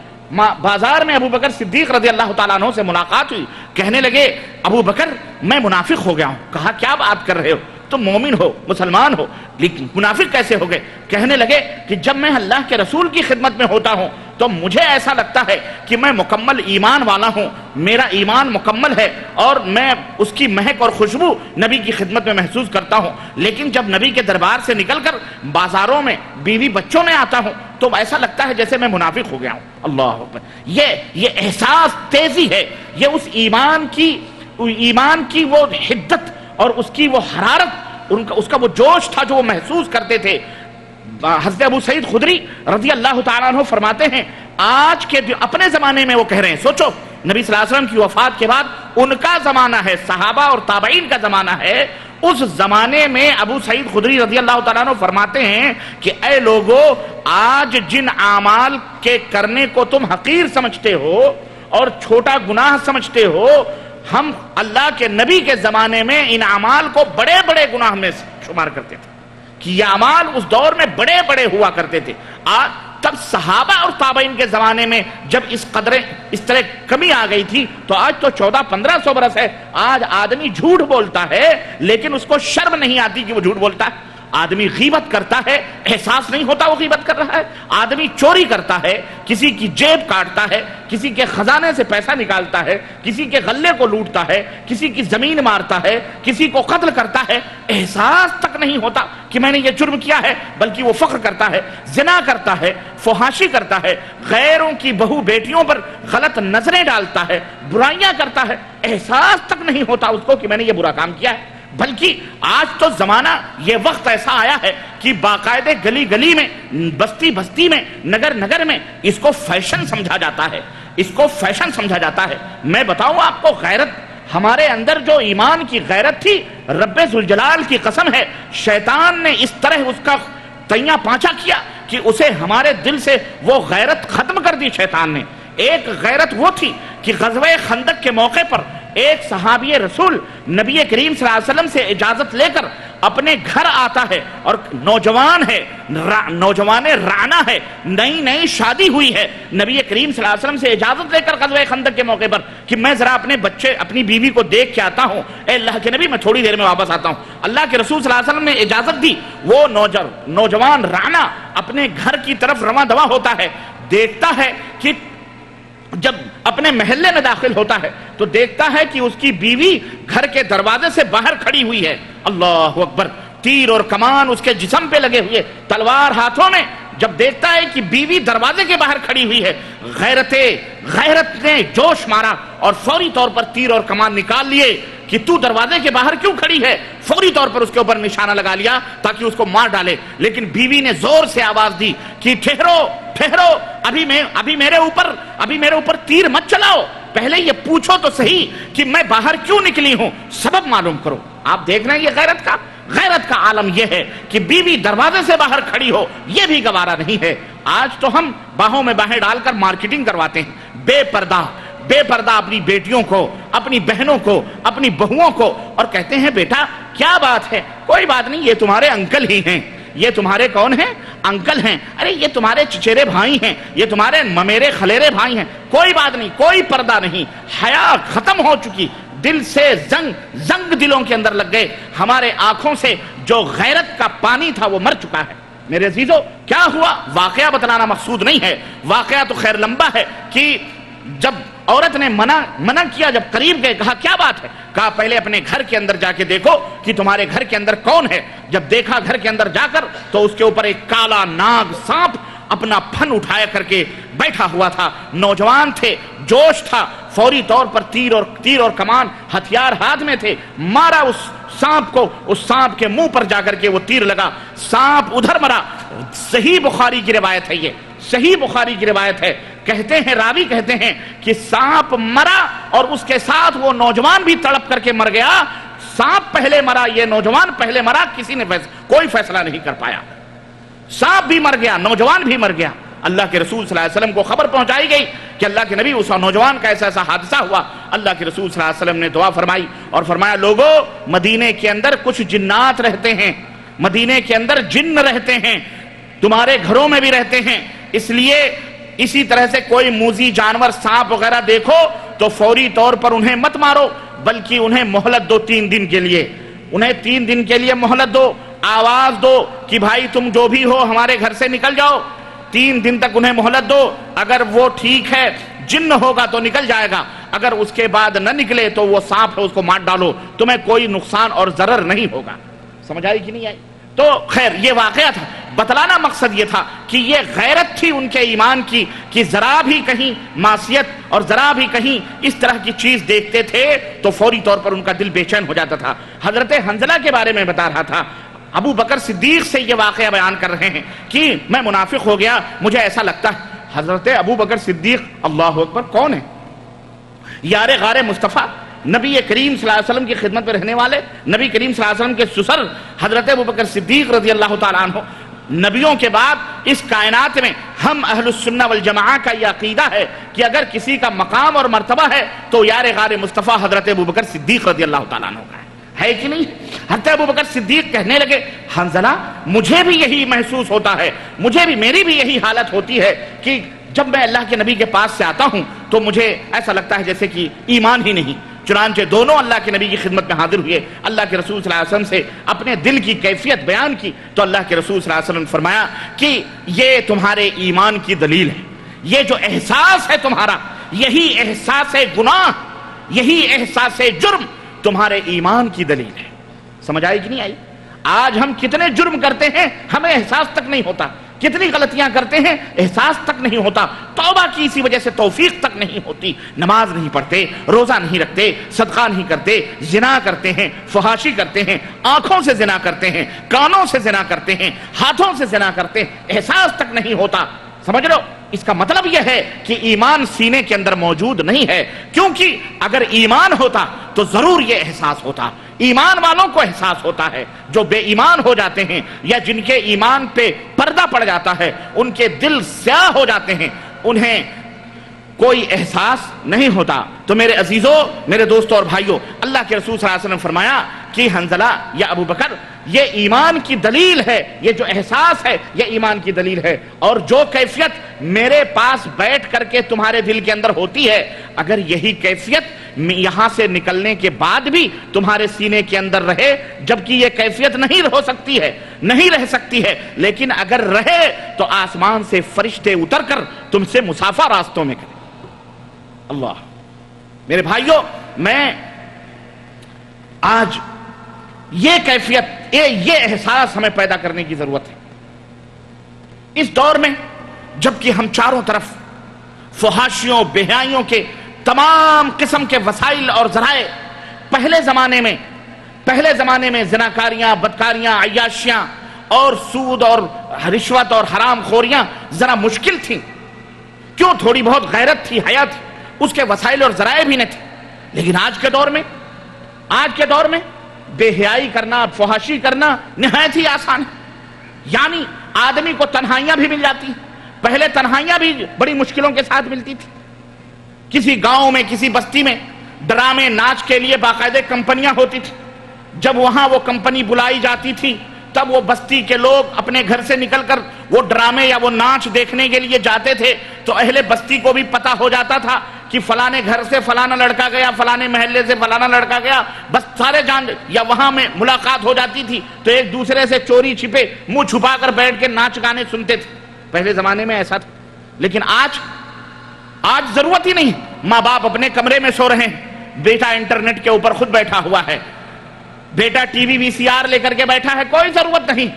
بازار میں ابوبکر صدیق رضی اللہ تعالیٰ عنہ سے ملاقات ہوئی، کہنے لگے ابوبکر میں منافق ہو گیا ہوں۔ کہا کیا بات کر رہے ہو، تم مومن ہو، مسلمان ہو، لیکن منافق کیسے ہو گئے؟ کہنے لگے کہ جب میں اللہ کے رسول کی خدمت میں ہوتا ہوں تو مجھے ایسا لگتا ہے کہ میں مکمل ایمان والا ہوں، میرا ایمان مکمل ہے اور میں اس کی مہک اور خوشبو نبی کی خدمت میں محسوس کرتا ہوں، لیکن جب نبی کے دربار سے نکل کر بازاروں میں بیوی بچوں میں آتا ہوں تو ایسا لگتا ہے جیسے میں منافق ہو گیا ہوں۔ اللہ اکبر۔ یہ احساس تیزی ہے، یہ اس ایمان کی وہ حدت اور اس کی وہ حرارت، اس کا وہ جوش تھا جو وہ محسوس کرتے تھے۔ حضرت ابو سعید خدری رضی اللہ تعالیٰ عنہ فرماتے ہیں آج کے اپنے زمانے میں وہ کہہ رہے ہیں، سوچو نبی صلی اللہ علیہ وسلم کی وفات کے بعد ان کا زمانہ ہے، صحابہ اور تابعین کا زمانہ ہے، اس زمانے میں ابو سعید خدری رضی اللہ تعالیٰ عنہ فرماتے ہیں کہ اے لوگو، آج جن اعمال کے کرنے کو تم حقیر سمجھتے ہو اور چھوٹا گناہ سمجھتے ہو، ہم اللہ کے نبی کے زمانے میں ان اعمال کو بڑے بڑے گناہ میں شمار کرتے تھے، کہ یہ اعمال اس دور میں بڑے بڑے ہوا کرتے تھے۔ تب صحابہ اور تابعین کے زمانے میں جب اس طرح کمی آ گئی تھی تو آج تو 1400-1500 برس ہے، آج آدمی جھوٹ بولتا ہے لیکن اس کو شرم نہیں آتی کہ وہ جھوٹ بولتا ہے۔ آدمی غیبت کرتا ہے، احساس نہیں ہوتا وہ غیبت کر رہا ہے۔ آدمی چوری کرتا ہے، کسی کی جیب کاٹتا ہے، کسی کے خزانے سے پیسہ نکالتا ہے، کسی کے غلے کو لوٹتا ہے، کسی کی زمین مارتا ہے، کسی کو قتل کرتا ہے، احساس تک نہیں ہوتا کہ میں نے یہ جرم کیا ہے، بلکہ وہ فخر کرتا ہے، زنا کرتا ہے، فحاشی کرتا ہے، غیروں کی بہو بیٹیوں پر غلط نظریں ڈالتا ہے، برائیاں کرتا ہے، احساس تک نہیں ہوتا اس کو کہ میں نے یہ برا کام کیا ہے۔ بلکہ آج تو زمانہ، یہ وقت ایسا آیا ہے کہ باقاعدہ گلی گلی میں، بستی بستی میں، نگر نگر میں اس کو فیشن سمجھا جاتا ہے، اس کو فیشن سمجھا جاتا ہے۔ میں بتاؤں آپ کو، غیرت ہمارے اندر جو ایمان کی غیرت تھی، رب ذوالجلال کی قسم ہے، شیطان نے اس طرح اس کا تیاں پانچا کیا کہ اسے ہمارے دل سے وہ غیرت ختم کر دی شیطان نے۔ ایک غیرت وہ تھی کہ غزوہ خندق کے موقع پر ایک صحابی رسول نبی کریم صلی اللہ علیہ وسلم سے اجازت لے کر اپنے گھر آتا ہے، اور نوجوان ہے، نوجوان رانا ہے، نئی نئی شادی ہوئی ہے، نبی کریم صلی اللہ علیہ وسلم سے اجازت لے کر غزوہ خندق کے موقع پر کہ میں ذرا اپنے بچے، اپنی بیوی کو دیکھ کے آتا ہوں، اے اللہ کے نبی میں تھوڑی دیر میں واپس آتا ہوں۔ اللہ کے رسول صلی اللہ علیہ وسلم نے اجازت دی، وہ نوجوان رانا اپنے گھر کی طرف رواں دواں ہوتا ہے، دیکھتا ہے کہ جب اپنے محلے میں داخل ہوتا ہے تو دیکھتا ہے کہ اس کی بیوی گھر کے دروازے سے باہر کھڑی ہوئی ہے۔ اللہ اکبر۔ تیر اور کمان اس کے جسم پہ لگے ہوئے، تلوار ہاتھوں میں۔ جب دیکھتا ہے کہ بیوی دروازے کے باہر کھڑی ہوئی ہے، غیرت نے جوش مارا اور فوری طور پر تیر اور کمان نکال لیے کہ تو دروازے کے باہر کیوں کھڑی ہے، فوری طور پر اس کے اوپر نشانہ لگا لیا تاکہ اس کو مار ڈالے۔ لیکن بیوی نے زور سے آواز دی کہ ٹھہرو ٹھہرو، ابھی میرے اوپر تیر مت چلاؤ، پہلے یہ پوچھو تو صحیح کہ میں باہر کیوں نکلی ہوں، سبب معلوم کرو۔ آپ دیکھ رہے ہیں یہ غیرت کا عالم یہ ہے کہ بیوی دروازے سے باہر کھڑی ہو، یہ بھی گوارا نہیں ہے۔ آج تو ہم باہوں میں باہیں ڈال کر مارکیٹنگ کرواتے ہیں، بے پردہ اپنی بیٹیوں کو، اپنی بہنوں کو، اپنی بہوؤں کو، اور کہتے ہیں بیٹا کیا بات ہے، کوئی بات نہیں، یہ تمہارے انکل ہی ہیں۔ یہ تمہارے کون ہیں؟ انکل ہیں۔ ارے یہ تمہارے چچیرے بھائی ہیں، یہ تمہارے ممیرے خلیرے بھائی ہیں، کوئی بات نہیں، کوئی پردہ نہیں۔ حیا ختم ہو چکی، دل سے زنگ دلوں کے اندر لگ گئے، ہمارے آنکھوں سے جو غیرت کا پانی تھا وہ مر چکا ہے۔ میرے عزیزو کیا ہوا؟ واقعہ بتلانا مقصود نہیں ہے، واقعہ تو خیر لمبا ہے کہ جب عورت نے منع کیا، جب قریب گئے، کہا کیا بات ہے؟ کہا پہلے اپنے گھر کے اندر جا کے دیکھو کہ تمہارے گھر کے اندر کون ہے۔ جب دیکھا گھر کے اندر جا کر تو اس کے اوپر ایک کالا ناگ سانپ اپنا پھن اٹھایا کر کے بیٹھا ہوا تھا۔ نوجوان تھے، جوش تھا، فوری طور پر تیر اور کمان ہتھیار ہاتھ میں تھے، مارا اس سانپ کو، اس سانپ کے منہ پر جا کر کے وہ تیر لگا، سانپ ادھر مرا۔ صحیح بخاری کی روایت ہے، یہ صحیح بخاری کی روایت ہے، کہتے ہیں راوی کہتے ہیں کہ سانپ مرا اور اس کے ساتھ وہ نوجوان بھی تڑپ کر کے مر گیا۔ سانپ پہلے مرا، یہ نوجوان پہلے مرا، کسی نے کوئی فیصلہ نہیں کر پایا۔ سانپ بھی مر گیا، نوجوان بھی مر گیا۔ اللہ کے رسول صلی اللہ علیہ وسلم کو خبر پہنچائی گئی کہ اللہ کے نبی اس نوجوان کا ایسا حادثہ ہوا۔ اللہ کے رسول صلی اللہ علیہ وسلم نے دعا فرمائی اور فرمایا لوگو مدینے کے اندر کچھ جنات رہتے ہیں، مدینے کے اندر جن رہتے ہیں، تمہارے گھروں میں بھی رہتے ہیں، اس لیے اسی طرح سے کوئی موذی جانور سانپ وغیرہ دیکھو تو فوری طور پر انہیں مت مارو، بلکہ انہیں مہلت دو 3 دن کے لیے، انہیں 3 دن کے لیے مہلت دو، آواز دو کہ بھائی تم جو بھی ہو ہمارے گھر سے نکل جاؤ، 3 دن تک انہیں مہلت دو، اگر وہ ٹھیک ہے جن ہوگا تو نکل جائے گا، اگر اس کے بعد نہ نکلے تو وہ سانپ ہے اس کو مار ڈالو، تمہیں کوئی نقصان اور ضرر نہیں ہوگا۔ سمجھ آئی کہ نہیں آئی؟ تو خیر یہ واقعہ تھا، بتلانا مقصد یہ تھا کہ یہ غیرت تھی ان کے ایمان کی کہ ذرا بھی کہیں معصیت اور ذرا بھی کہیں اس طرح کی چیز دیکھتے تھے تو فوری طور پر ان کا دل بے چین ہو جاتا تھا۔ حضرت حنظلہ کے بارے میں بتا رہا تھا، ابو بکر صدیق سے یہ واقعہ بیان کر رہے ہیں کہ میں منافق ہو گیا، مجھے ایسا لگتا ہے۔ حضرت ابو بکر صدیق اللہ اکبر کون ہے؟ یار غار مصطفیٰ، نبی کریم صلی اللہ علیہ وسلم کی خدمت میں رہنے والے، نبی کریم صلی اللہ علیہ وسلم کے سسر حضرت ابو بکر صدیق رضی اللہ تعالیٰ عنہ۔ نبیوں کے بعد اس کائنات میں ہم اہل السنہ والجماعہ کا یہ عقیدہ ہے کہ اگر کسی کا مقام اور مرتبہ ہے تو یار غار مصطفیٰ حضرت ابو بکر صدیق رضی اللہ تعالیٰ عنہ کا ہے کہ نہیں؟ حضرت ابو بکر صدیق کہنے لگے حنظلہ مجھے بھی یہی محسوس ہوتا ہے، میری بھی یہی حالت ہوتی ہے کہ جب میں اللہ کے نبی کے پاس سے آتا ہوں تو مجھے ایسا لگتا ہے جیسے کہ ایمان ہی نہیں۔ چنانچہ دونوں اللہ کے نبی کی خدمت میں حاضر ہوئے، اللہ کے رسول صلی اللہ علیہ وسلم سے اپنے دل کی کیفیت بیان کی تو اللہ کے رسول صلی اللہ علیہ وسلم نے فرمایا کہ یہ تمہارے ایمان کی دلیل ہے، یہ جو احساس ہے تمہارا، یہی احساس گناہ، یہی احساس جرم تمہارے ایمان کی دلیل ہے۔ سمجھ آئی کہ نہیں آئی؟ آج ہم کتنے جرم کرتے ہیں ہمیں احساس تک نہیں ہوتا، کتنی غلطیاں کرتے ہیں احساس تک نہیں ہوتا، توبہ کی اسی وجہ سے توفیق تک نہیں ہوتی، نماز نہیں پڑھتے، روزہ نہیں رکھتے، صدقہ نہیں کرتے، زنا کرتے ہیں، فحاشی کرتے ہیں، آنکھوں سے زنا کرتے ہیں، کانوں سے زنا کرتے ہیں، ہاتھوں سے زنا کرتے ہیں، احساس تک نہیں ہوتا۔ سمجھ لو اس کا مطلب یہ ہے کہ ایمان سینے کے اندر موجود نہیں ہے، کیونکہ اگر ایمان ہوتا تو ضرور یہ احساس ہوتا۔ ایمان والوں کو احساس ہوتا ہے، جو بے ایمان ہو جاتے ہیں یا جن کے ایمان پہ پردہ پڑ جاتا ہے، ان کے دل سیاہ ہو جاتے ہیں، انہیں کوئی احساس نہیں ہوتا۔ تو میرے عزیزو، میرے دوستو اور بھائیو، اللہ کے رسول صلی اللہ علیہ وسلم نے فرمایا کہ حنظلہ یا ابو بکر یہ ایمان کی دلیل ہے، یہ جو احساس ہے یہ ایمان کی دلیل ہے، اور جو کیفیت میرے پاس بیٹھ کر کے تمہارے دل کے اندر ہوتی ہے، اگر یہی کیفیت یہاں سے نکلنے کے بعد بھی تمہارے سینے کے اندر رہے، جبکہ یہ کیفیت نہیں ہو سکتی ہے، نہیں رہ سکتی ہے، لیکن اگر رہے تو آسمان سے فرشتے اتر کر تم سے مسافہ راستوں میں کریں۔ اللہ میرے بھائیوں، میں آج یہ کیفیت، یہ احساس ہمیں پیدا کرنے کی ضرورت ہے اس دور میں، جبکہ ہم چاروں طرف فحاشیوں، بےحیائیوں کے تمام قسم کے وسائل اور ذرائع، پہلے زمانے میں زناکاریاں، بدکاریاں، عیاشیاں اور سود اور رشوت اور حرام خوریاں ذرا مشکل تھیں، کیوں؟ تھوڑی بہت غیرت تھی، حیا تھی۔ اس کے وسائل اور ذرائع بھی نہ تھے. لیکن آج کے دور میں بے حیائی کرنا، فحاشی کرنا نہایت ہی آسان ہے. یعنی آدمی کو تنہائیاں بھی مل جاتی ہیں. پہلے تنہائیاں بھی بڑی مشکلوں کے ساتھ ملتی تھی. کسی گاؤں میں، کسی بستی میں ڈرامے ناچ کے لیے باقاعدہ کمپنیاں ہوتی تھی. جب وہاں وہ کمپنی بلائی جاتی تھی تب وہ بستی کے لوگ اپنے گھر سے نکل کر وہ ڈرامے یا وہ ناچ دیکھنے کے لیے جاتے تھے. تو اہل بستی کو بھی پتا ہو جاتا تھا کہ فلانے گھر سے فلانا لڑکا گیا، فلانے محلے سے فلانا لڑکا گیا. بس سارے جان، یا وہاں میں ملاقات ہو جاتی تھی تو ایک دوسرے سے چوری چھپے منہ چھپا کر بیٹھ کے ناچ گانے سنتے تھے. پہلے زمانے میں ایسا تھا. لیکن آج ضرورت ہی نہیں. ماں باپ اپنے کمرے میں سو رہے ہیں، بیٹا انٹرنیٹ کے اوپر خود بیٹھا ہوا ہے، بیٹا ٹی وی VCR لے کر کے بیٹھا ہے. کوئی ضرورت نہیں.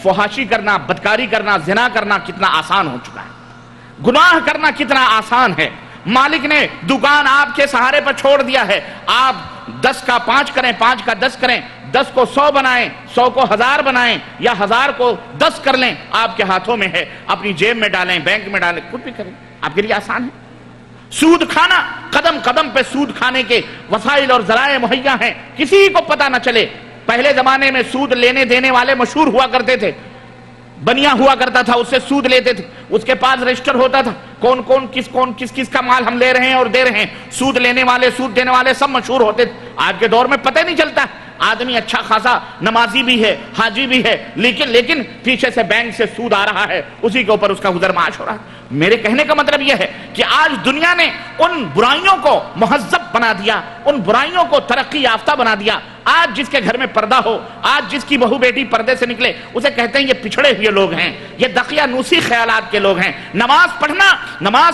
فحاشی کرنا، بدکاری کرنا، زنا کرنا کتنا آسان ہو چکا ہے. گناہ کرنا کتنا آسان ہے. مالک نے دکان آپ کے سہارے پر چھوڑ دیا ہے. آپ 10 کا 5 کریں، 5 کا 10 کریں، 10 کو 100 بنائیں، 100 کو 1000 بنائیں، یا 1000 کو 10 کر لیں. آپ کے ہاتھوں میں ہے. اپنی جیب میں ڈالیں، بینک میں ڈالیں، کچھ بھی کریں. آپ کے لیے آسان ہے. سود کھانا، قدم قدم پہ سود کھانے کے وسائل اور ذرائع مہیا ہیں، کسی کو پتہ نہ چلے. پہلے زمانے میں سود لینے دینے والے مشہور ہوا کرتے تھے. بنیا ہوا کرتا تھا، اس سے سود لیتے تھے. اس کے پاس رجسٹر ہوتا تھا، کون کس کا مال ہم لے رہے ہیں اور دے رہے ہیں. سود لینے والے، سود دینے والے سب مشہور ہوتے تھے. آج کے دور میں پتہ نہیں چلتا. آدمی اچھا خاصا نمازی بھی ہے، حاجی بھی ہے، لیکن پیچھے سے بینک سے سود آ رہا ہے، اسی کے اوپر اس کا گزر معاش ہو رہا ہے. میرے کہنے کا مطلب یہ ہے کہ آج دنیا نے ان برائیوں کو مہذب بنا دیا، ان برائیوں کو ترقی یافتہ بنا دیا. آج جس کے گھر میں پردہ ہو، آج جس کی بہو بیٹی پردے سے نکلے، اسے کہتے ہیں یہ پچھڑے ہوئے لوگ ہیں، یہ دقیانوسی خیالات کے لوگ ہیں. نماز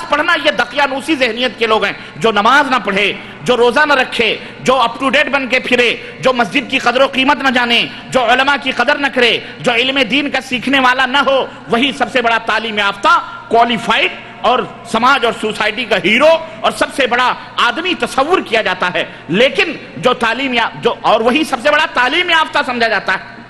پڑھنا یہ دقیانوسی ذہنیت کے لوگ ہیں. جو نماز نہ پڑھے، جو روزہ نہ رکھے، جو اپ ٹو ڈیٹ بن کے پھرے، جو مسجد کی قدر و قیمت نہ جانے، جو علماء کی قدر نہ کرے، جو علم دین کا سیکھنے والا نہ ہو، وہی سب سے بڑا تعلیم یافتہ، کوالیفائڈ اور سماج اور سوسائٹی کا ہیرو اور سب سے بڑا آدمی تصور کیا جاتا ہے. لیکن اور وہی سب سے بڑا تعلیم یافتہ سمجھا جاتا ہے.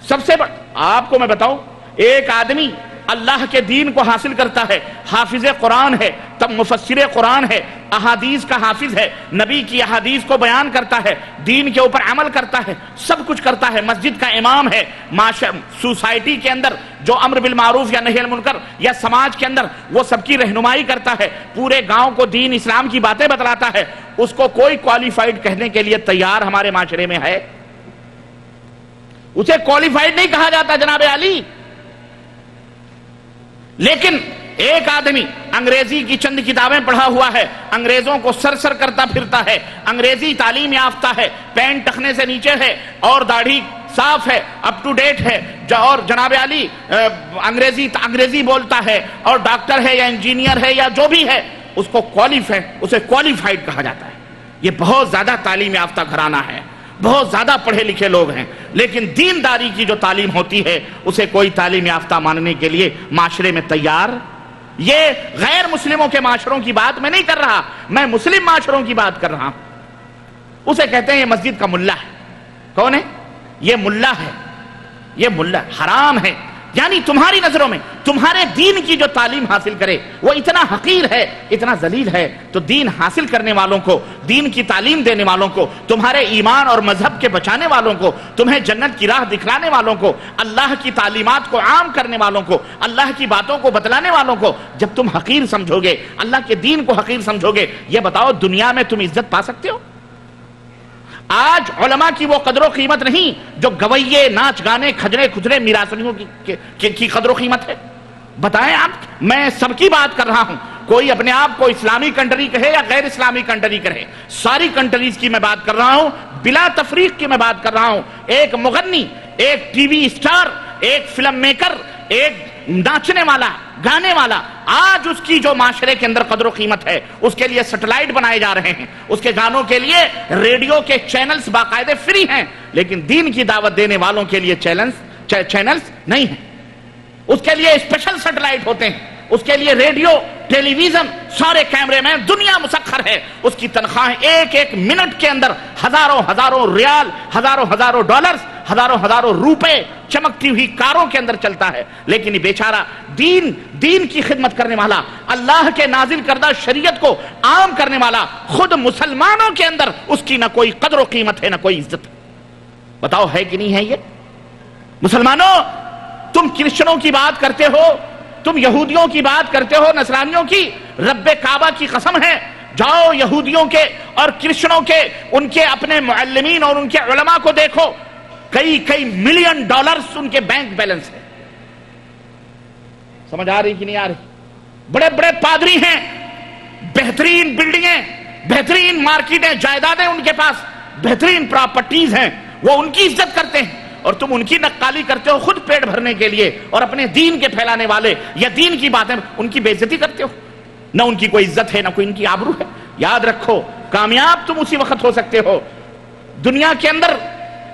سب سے بڑا، آپ کو میں بتاؤں، ایک آدمی اللہ کے دین کو حاصل کرتا ہے، حافظ قرآن ہے، تب مفسر قرآن ہے، احادیث کا حافظ ہے، نبی کی احادیث کو بیان کرتا ہے، دین کے اوپر عمل کرتا ہے، سب کچھ کرتا ہے، مسجد کا امام ہے، سوسائٹی کے اندر جو امر بالمعروف یا نہی المنکر یا سماج کے اندر وہ سب کی رہنمائی کرتا ہے، پورے گاؤں کو دین اسلام کی باتیں بتلاتا ہے. اس کو کوئی کوالیفائڈ کہنے کے لیے تیار ہمارے معاشرے میں ہے؟ اسے کوالیفائڈ نہیں کہا جاتا جناب علی. لیکن ایک آدمی انگریزی کی چند کتابیں پڑھا ہوا ہے، انگریزوں کو سر کرتا پھرتا ہے، انگریزی تعلیم یافتہ ہے، پینٹ ٹخنے سے نیچے ہے اور داڑھی صاف ہے، اپ ٹو ڈیٹ ہے، اور جناب علی انگریزی بولتا ہے اور ڈاکٹر ہے یا انجینئر ہے یا جو بھی ہے، اسے کوالیفائڈ کہا جاتا ہے. یہ بہت زیادہ تعلیم یافتہ گھرانہ ہے، بہت زیادہ پڑھے لکھے لوگ ہیں. لیکن دینداری کی جو تعلیم ہوتی ہے اسے کوئی تعلیم یافتہ ماننے کے لیے معاشرے میں تیار. یہ غیر مسلموں کے معاشروں کی بات میں نہیں کر رہا، میں مسلم معاشروں کی بات کر رہا ہوں. اسے کہتے ہیں یہ مسجد کا ملا ہے. کون ہے یہ؟ ملا ہے. یہ ملا حرام ہے. یعنی تمہاری نظروں میں تمہارے دین کی جو تعلیم حاصل کرے وہ اتنا حقیر ہے، اتنا ذلیل ہے. تو دین حاصل کرنے والوں کو، دین کی تعلیم دینے والوں کو، تمہارے ایمان اور مذہب کے بچانے والوں کو، تمہیں جنت کی راہ دکھلانے والوں کو، اللہ کی تعلیمات کو عام کرنے والوں کو، اللہ کی باتوں کو بتلانے والوں کو جب تم حقیر سمجھو گے، اللہ کے دین کو حقیر سمجھو گے، یہ بتاؤ دنیا میں تم عزت پا سکتے ہو؟ آج علماء کی وہ قدر و قیمت نہیں جو گویے، ناچ گانے، کھجرے کھجرے میراثنیوں کی قدر و قیمت ہے. بتائیں آپ، میں سب کی بات کر رہا ہوں. کوئی اپنے آپ کو اسلامی کنٹری کہے یا غیر اسلامی کنٹری کہے، ساری کنٹریز کی میں بات کر رہا ہوں، بلا تفریق کی میں بات کر رہا ہوں. ایک مغنی، ایک ٹی وی اسٹار، ایک فلم میکر، ایک ناچنے والا، گانے والا، آج اس کی جو معاشرے کے اندر قدر و قیمت ہے، اس کے لیے سیٹلائٹ بنائے جا رہے ہیں، اس کے گانوں کے لیے ریڈیو کے چینلز باقاعدہ فری ہیں. لیکن دین کی دعوت دینے والوں کے لیے چینلز نہیں ہیں. اس کے لیے اسپیشل سیٹلائٹ ہوتے ہیں، اس کے لیے ریڈیو، ٹیلی ویژن، سارے کیمرے میں دنیا مسخر ہے. اس کی تنخواہ ایک منٹ کے اندر ہزاروں ریال، ہزاروں ڈالرز، ہزاروں روپے چمکتی ہوئی کاروں کے اندر چلتا ہے، لیکن یہ بیچارہ دین کی خدمت کرنے والا، اللہ کے نازل کردہ شریعت کو عام کرنے والا، خود مسلمانوں کے اندر اس کی نہ کوئی قدر و قیمت ہے نہ کوئی عزت ہے۔ بتاؤ ہے کہ نہیں ہے یہ؟ مسلمانوں، تم کرسچنوں کی بات کرتے ہو، تم یہودیوں کی بات کرتے ہو، نصرانیوں کی، رب کعبہ کی قسم ہے، جاؤ یہودیوں کے اور کرسچنوں کے ان کے اپنے معلمین اور ان کے علماء کو دیکھو، کئی ملین ڈالرز ان کے بینک بیلنس ہے۔ سمجھ آ رہی کہ نہیں آ رہی؟ بڑے بڑے پادری ہیں، بہترین بلڈنگیں، بہترین مارکیٹیں، جائیدادیں ان کے پاس، بہترین پراپرٹیز ہیں، وہ ان کی عزت کرتے ہیں، اور تم ان کی نقالی کرتے ہو خود پیٹ بھرنے کے لیے، اور اپنے دین کے پھیلانے والے یا دین کی باتیں ان کی بے عزتی کرتے ہو۔ نہ ان کی کوئی عزت ہے، نہ کوئی ان کی آبرو ہے۔ یاد رکھو، کامیاب تم اسی وقت ہو سکتے ہو، دنیا کے اندر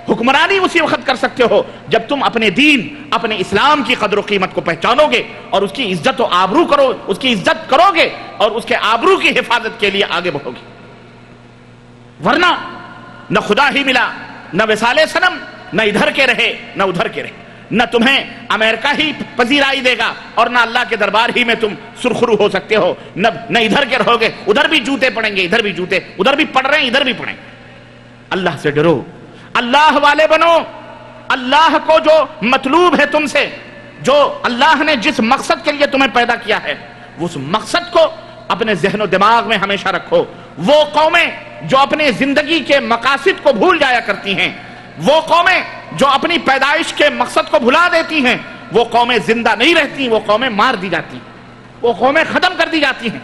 حکمرانی اسی وقت کر سکتے ہو جب تم اپنے دین، اپنے اسلام کی قدر و قیمت کو پہچانو گے اور اس کی عزت و آبرو کرو، اس کی عزت کرو گے اور اس کے آبرو کی حفاظت کے لیے آگے بڑھو گے۔ ورنہ نہ خدا ہی ملا، نہ وصال صنم، نہ ادھر کے رہے نہ ادھر کے رہے، نہ تمہیں امریکہ ہی پذیرائی دے گا اور نہ اللہ کے دربار ہی میں تم سرخرو ہو سکتے ہو، نہ ادھر کے رہو گے، ادھر بھی جوتے پڑیں گے، ادھر بھی جوتے، ادھر بھی پڑھ رہے ہیں ادھر بھی پڑھیں گے۔ اللہ سے ڈرو، اللہ والے بنو، اللہ کو جو مطلوب ہے تم سے، جو اللہ نے جس مقصد کے لیے تمہیں پیدا کیا ہے، اس مقصد کو اپنے ذہن و دماغ میں ہمیشہ رکھو۔ وہ قومیں جو اپنے زندگی کے مقاصد کو بھول جایا کرتی ہیں، وہ قومیں جو اپنی پیدائش کے مقصد کو بھلا دیتی ہیں، وہ قومیں زندہ نہیں رہتی، وہ قومیں مار دی جاتی ہیں، وہ قومیں ختم کر دی جاتی ہیں،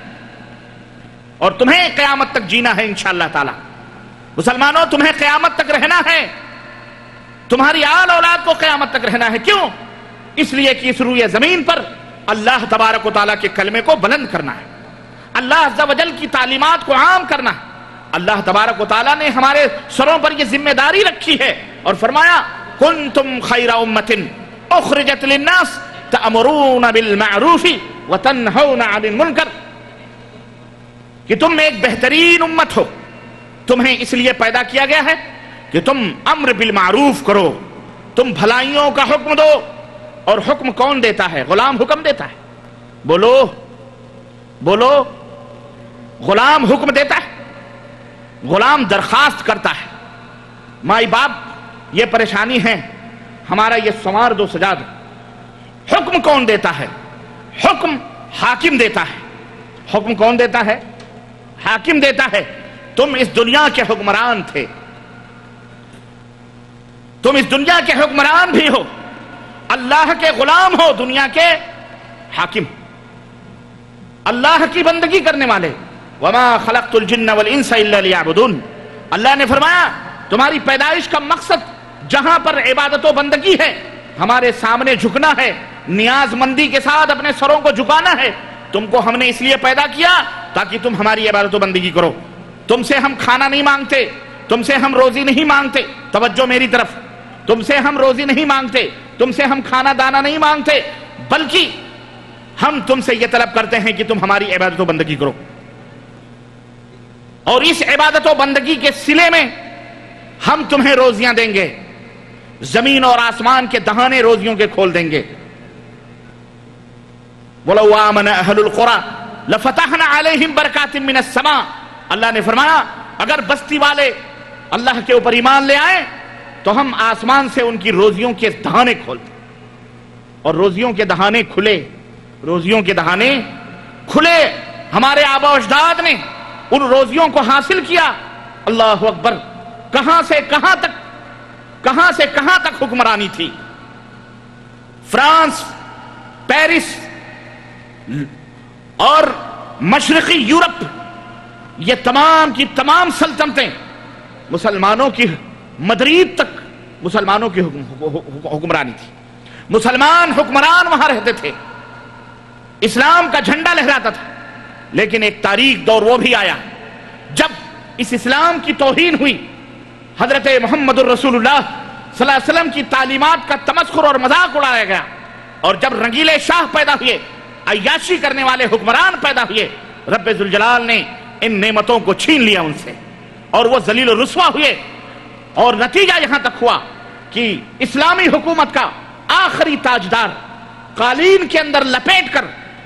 اور تمہیں قیامت تک جینا ہے انشاءاللہ تعالی۔ مسلمانوں، تمہیں قیامت تک رہنا ہے، تمہاری آل اولاد کو قیامت تک رہنا ہے۔ کیوں؟ اس لیے کہ اس روئے زمین پر اللہ تبارک و تعالیٰ کے کلمے کو بلند کرنا ہے، اللہ عز و جل کی تعلیمات کو عام کرنا ہے۔ اللہ تبارک و تعالیٰ نے ہمارے سروں پر یہ ذمہ داری رکھی ہے اور فرمایا کنتم خیر امۃ اخرجت للناس تأمرون بالمعروف وتنہون عن المنکر، کہ تم ایک بہترین امت ہو، تمہیں اس لیے پیدا کیا گیا ہے کہ تم امر بالمعروف کرو، تم بھلائیوں کا حکم دو۔ اور حکم کون دیتا ہے؟ غلام حکم دیتا ہے۔ بولو بولو، غلام حکم دیتا ہے، غلام درخواست کرتا ہے، مائی باپ یہ پریشانی ہے، ہمارا یہ سنوار دو سجا دو۔ حکم کون دیتا ہے؟ حکم حاکم دیتا ہے۔ حکم کون دیتا ہے؟ حاکم دیتا ہے۔ تم اس دنیا کے حکمران تھے، تم اس دنیا کے حکمران بھی ہو، اللہ کے غلام ہو، دنیا کے حاکم، اللہ کی بندگی کرنے والے۔ وما خلقت الجن والانس الا لیعبدون، اللہ نے فرمایا تمہاری پیدائش کا مقصد جہاں پر عبادت و بندگی ہے، ہمارے سامنے جھکنا ہے، نیاز مندی کے ساتھ اپنے سروں کو جھکانا ہے۔ تم کو ہم نے اس لیے پیدا کیا تاکہ تم ہماری عبادت و بندگی کرو۔ تم سے ہم کھانا نہیں مانگتے، تم سے ہم روزی نہیں مانگتے، توجہ میری طرف، تم سے ہم روزی نہیں مانگتے، تم سے ہم کھانا دانا نہیں مانگتے، بلکہ ہم تم سے یہ طلب کرتے ہیں کہ تم ہماری عبادت و بندگی کرو، اور اس عبادت و بندگی کے صلے میں ہم تمہیں روزیاں دیں گے، زمین اور آسمان کے دہانے روزیوں کے کھول دیں گے۔ وَلَوْ آمَنَ أَهْلُ الْقُرَىٰ لَفَتَحْنَا عَلَيْهِمْ بَرَكَاتٍ مِّنَ السَّمَاءِ، اللہ نے فرمایا اگر بستی والے اللہ کے اوپر ایمان لے آئیں تو ہم آسمان سے ان کی روزیوں کے دہانے کھولتے، اور روزیوں کے دہانے کھلے، روزیوں کے دہانے کھلے۔ ہمارے آبا و اجداد نے ان روزیوں کو حاصل کیا۔ اللہ اکبر، کہاں سے کہاں تک، کہاں سے کہاں تک حکمرانی تھی۔ فرانس، پیرس اور مشرقی یورپ، یہ تمام کی تمام سلطنتیں مسلمانوں کی، مدرید تک مسلمانوں کی حکمرانی تھی، مسلمان حکمران وہاں رہتے تھے، اسلام کا جھنڈا لہراتا تھا۔ لیکن ایک تاریخ دور وہ بھی آیا جب اس اسلام کی توہین ہوئی، حضرت محمد الرسول اللہ صلی اللہ علیہ وسلم کی تعلیمات کا تمسخر اور مذاق اڑایا گیا، اور جب رنگیلے شاہ پیدا ہوئے، عیاشی کرنے والے حکمران پیدا ہوئے، رب ذوالجلال نے ان نعمتوں کو چھین لیا ان سے، اور وہ ذلیل و رسوا ہوئے، اور نتیجہ یہاں تک ہوا کہ اسلامی حکومت کا آخری تاجدار قالین کے اندر لپیٹ کر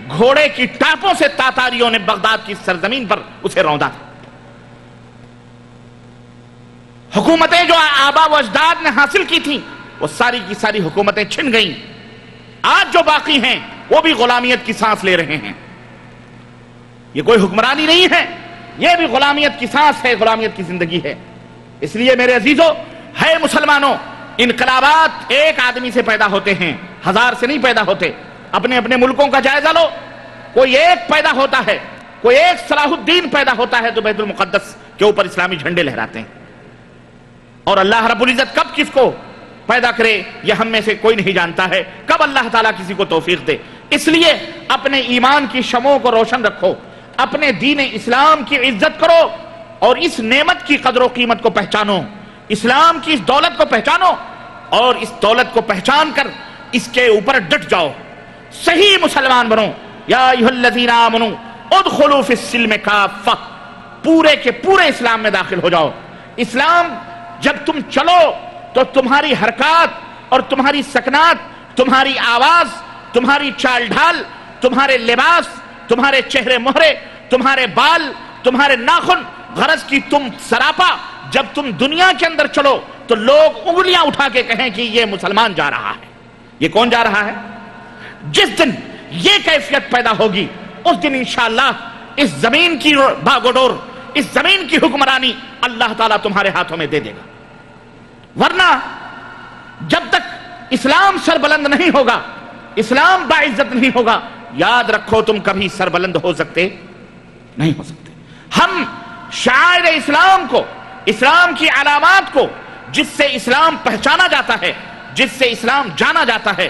گھوڑے کی ٹاپوں سے تاتاریوں نے بغداد کی سرزمین پر اسے روندا تھا۔ حکومتیں جو آبا و اجداد نے حاصل کی تھیں وہ ساری کی ساری حکومتیں چھن گئیں۔ آج جو باقی ہیں وہ بھی غلامیت کی سانس لے رہے ہیں۔ یہ کوئی حکمرانی نہیں ہے، یہ بھی غلامیت کی سانس ہے، غلامیت کی زندگی ہے۔ اس لیے میرے عزیزو، ہے مسلمانوں، انقلابات ایک آدمی سے پیدا ہوتے ہیں، ہزار سے نہیں پیدا ہوتے۔ اپنے اپنے ملکوں کا جائزہ لو، کوئی ایک پیدا ہوتا ہے، کوئی ایک صلاح الدین پیدا ہوتا ہے تو بیت المقدس کے اوپر اسلامی جھنڈے لہراتے ہیں۔ اور اللہ رب العزت کب کس کو پیدا کرے یہ ہم میں سے کوئی نہیں جانتا ہے، کب اللہ تعالیٰ کسی کو توفیق دے۔ اس لیے اپنے ایمان کی شمعوں کو روشن رکھو، اپنے دین اسلام کی عزت کرو اور اس نعمت کی قدر و قیمت کو پہچانو، اسلام کی اس دولت کو پہچانو اور اس دولت کو پہچان کر اس کے اوپر ڈٹ جاؤ، صحیح مسلمان بنو۔ یا ایھا الذین آمنوا ادخلوا فی السلم کافہ، پورے کے پورے اسلام میں داخل ہو جاؤ۔ اسلام جب تم چلو تو تمہاری حرکات اور تمہاری سکنات، تمہاری آواز، تمہاری چال ڈھال، تمہارے لباس، تمہارے چہرے مہرے، تمہارے بال، تمہارے ناخن، غرض کی تم سراپا، جب تم دنیا کے اندر چلو تو لوگ انگلیاں اٹھا کے کہیں کہ یہ مسلمان جا رہا ہے۔ یہ کون جا رہا ہے؟ جس دن یہ کیفیت پیدا ہوگی اس دن انشاءاللہ اس زمین کی باگڈور، اس زمین کی حکمرانی اللہ تعالیٰ تمہارے ہاتھوں میں دے دے گا۔ ورنہ جب تک اسلام سربلند نہیں ہوگا، اسلام باعزت نہیں ہوگا، یاد رکھو تم کبھی سربلند ہو سکتے نہیں ہو سکتے۔ ہم شعائر اسلام کو، اسلام کی علامات کو، جس سے اسلام پہچانا جاتا ہے، جس سے اسلام جانا جاتا ہے،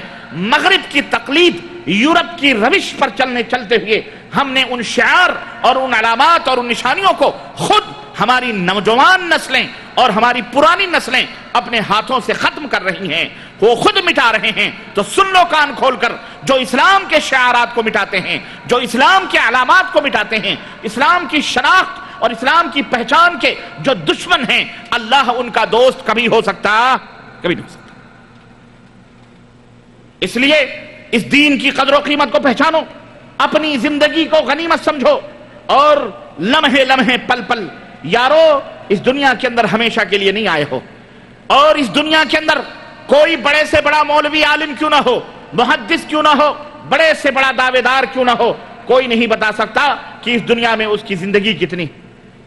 مغرب کی تقلید، یورپ کی روش پر چلتے ہوئے ہم نے ان شعار اور ان علامات اور ان نشانیوں کو خود ہماری نوجوان نسلیں اور ہماری پرانی نسلیں اپنے ہاتھوں سے ختم کر رہی ہیں، وہ خود مٹا رہے ہیں۔ تو سن لو کان کھول کر، جو اسلام کے شعارات کو مٹاتے ہیں، جو اسلام کے علامات کو مٹاتے ہیں، اسلام کی شناخت اور اسلام کی پہچان کے جو دشمن ہیں، اللہ ان کا دوست کبھی ہو سکتا؟ کبھی نہیں ہو سکتا۔ اس لیے اس دین کی قدر و قیمت کو پہچانو، اپنی زندگی کو غنیمت سمجھو اور لمحے لمحے پل پل، یارو اس دنیا کے اندر ہمیشہ کے لیے نہیں آئے ہو، اور اس دنیا کے اندر کوئی بڑے سے بڑا مولوی عالم کیوں نہ ہو، محدث کیوں نہ ہو، بڑے سے بڑا دعوے دار کیوں نہ ہو، کوئی نہیں بتا سکتا کہ اس دنیا میں اس کی زندگی کتنی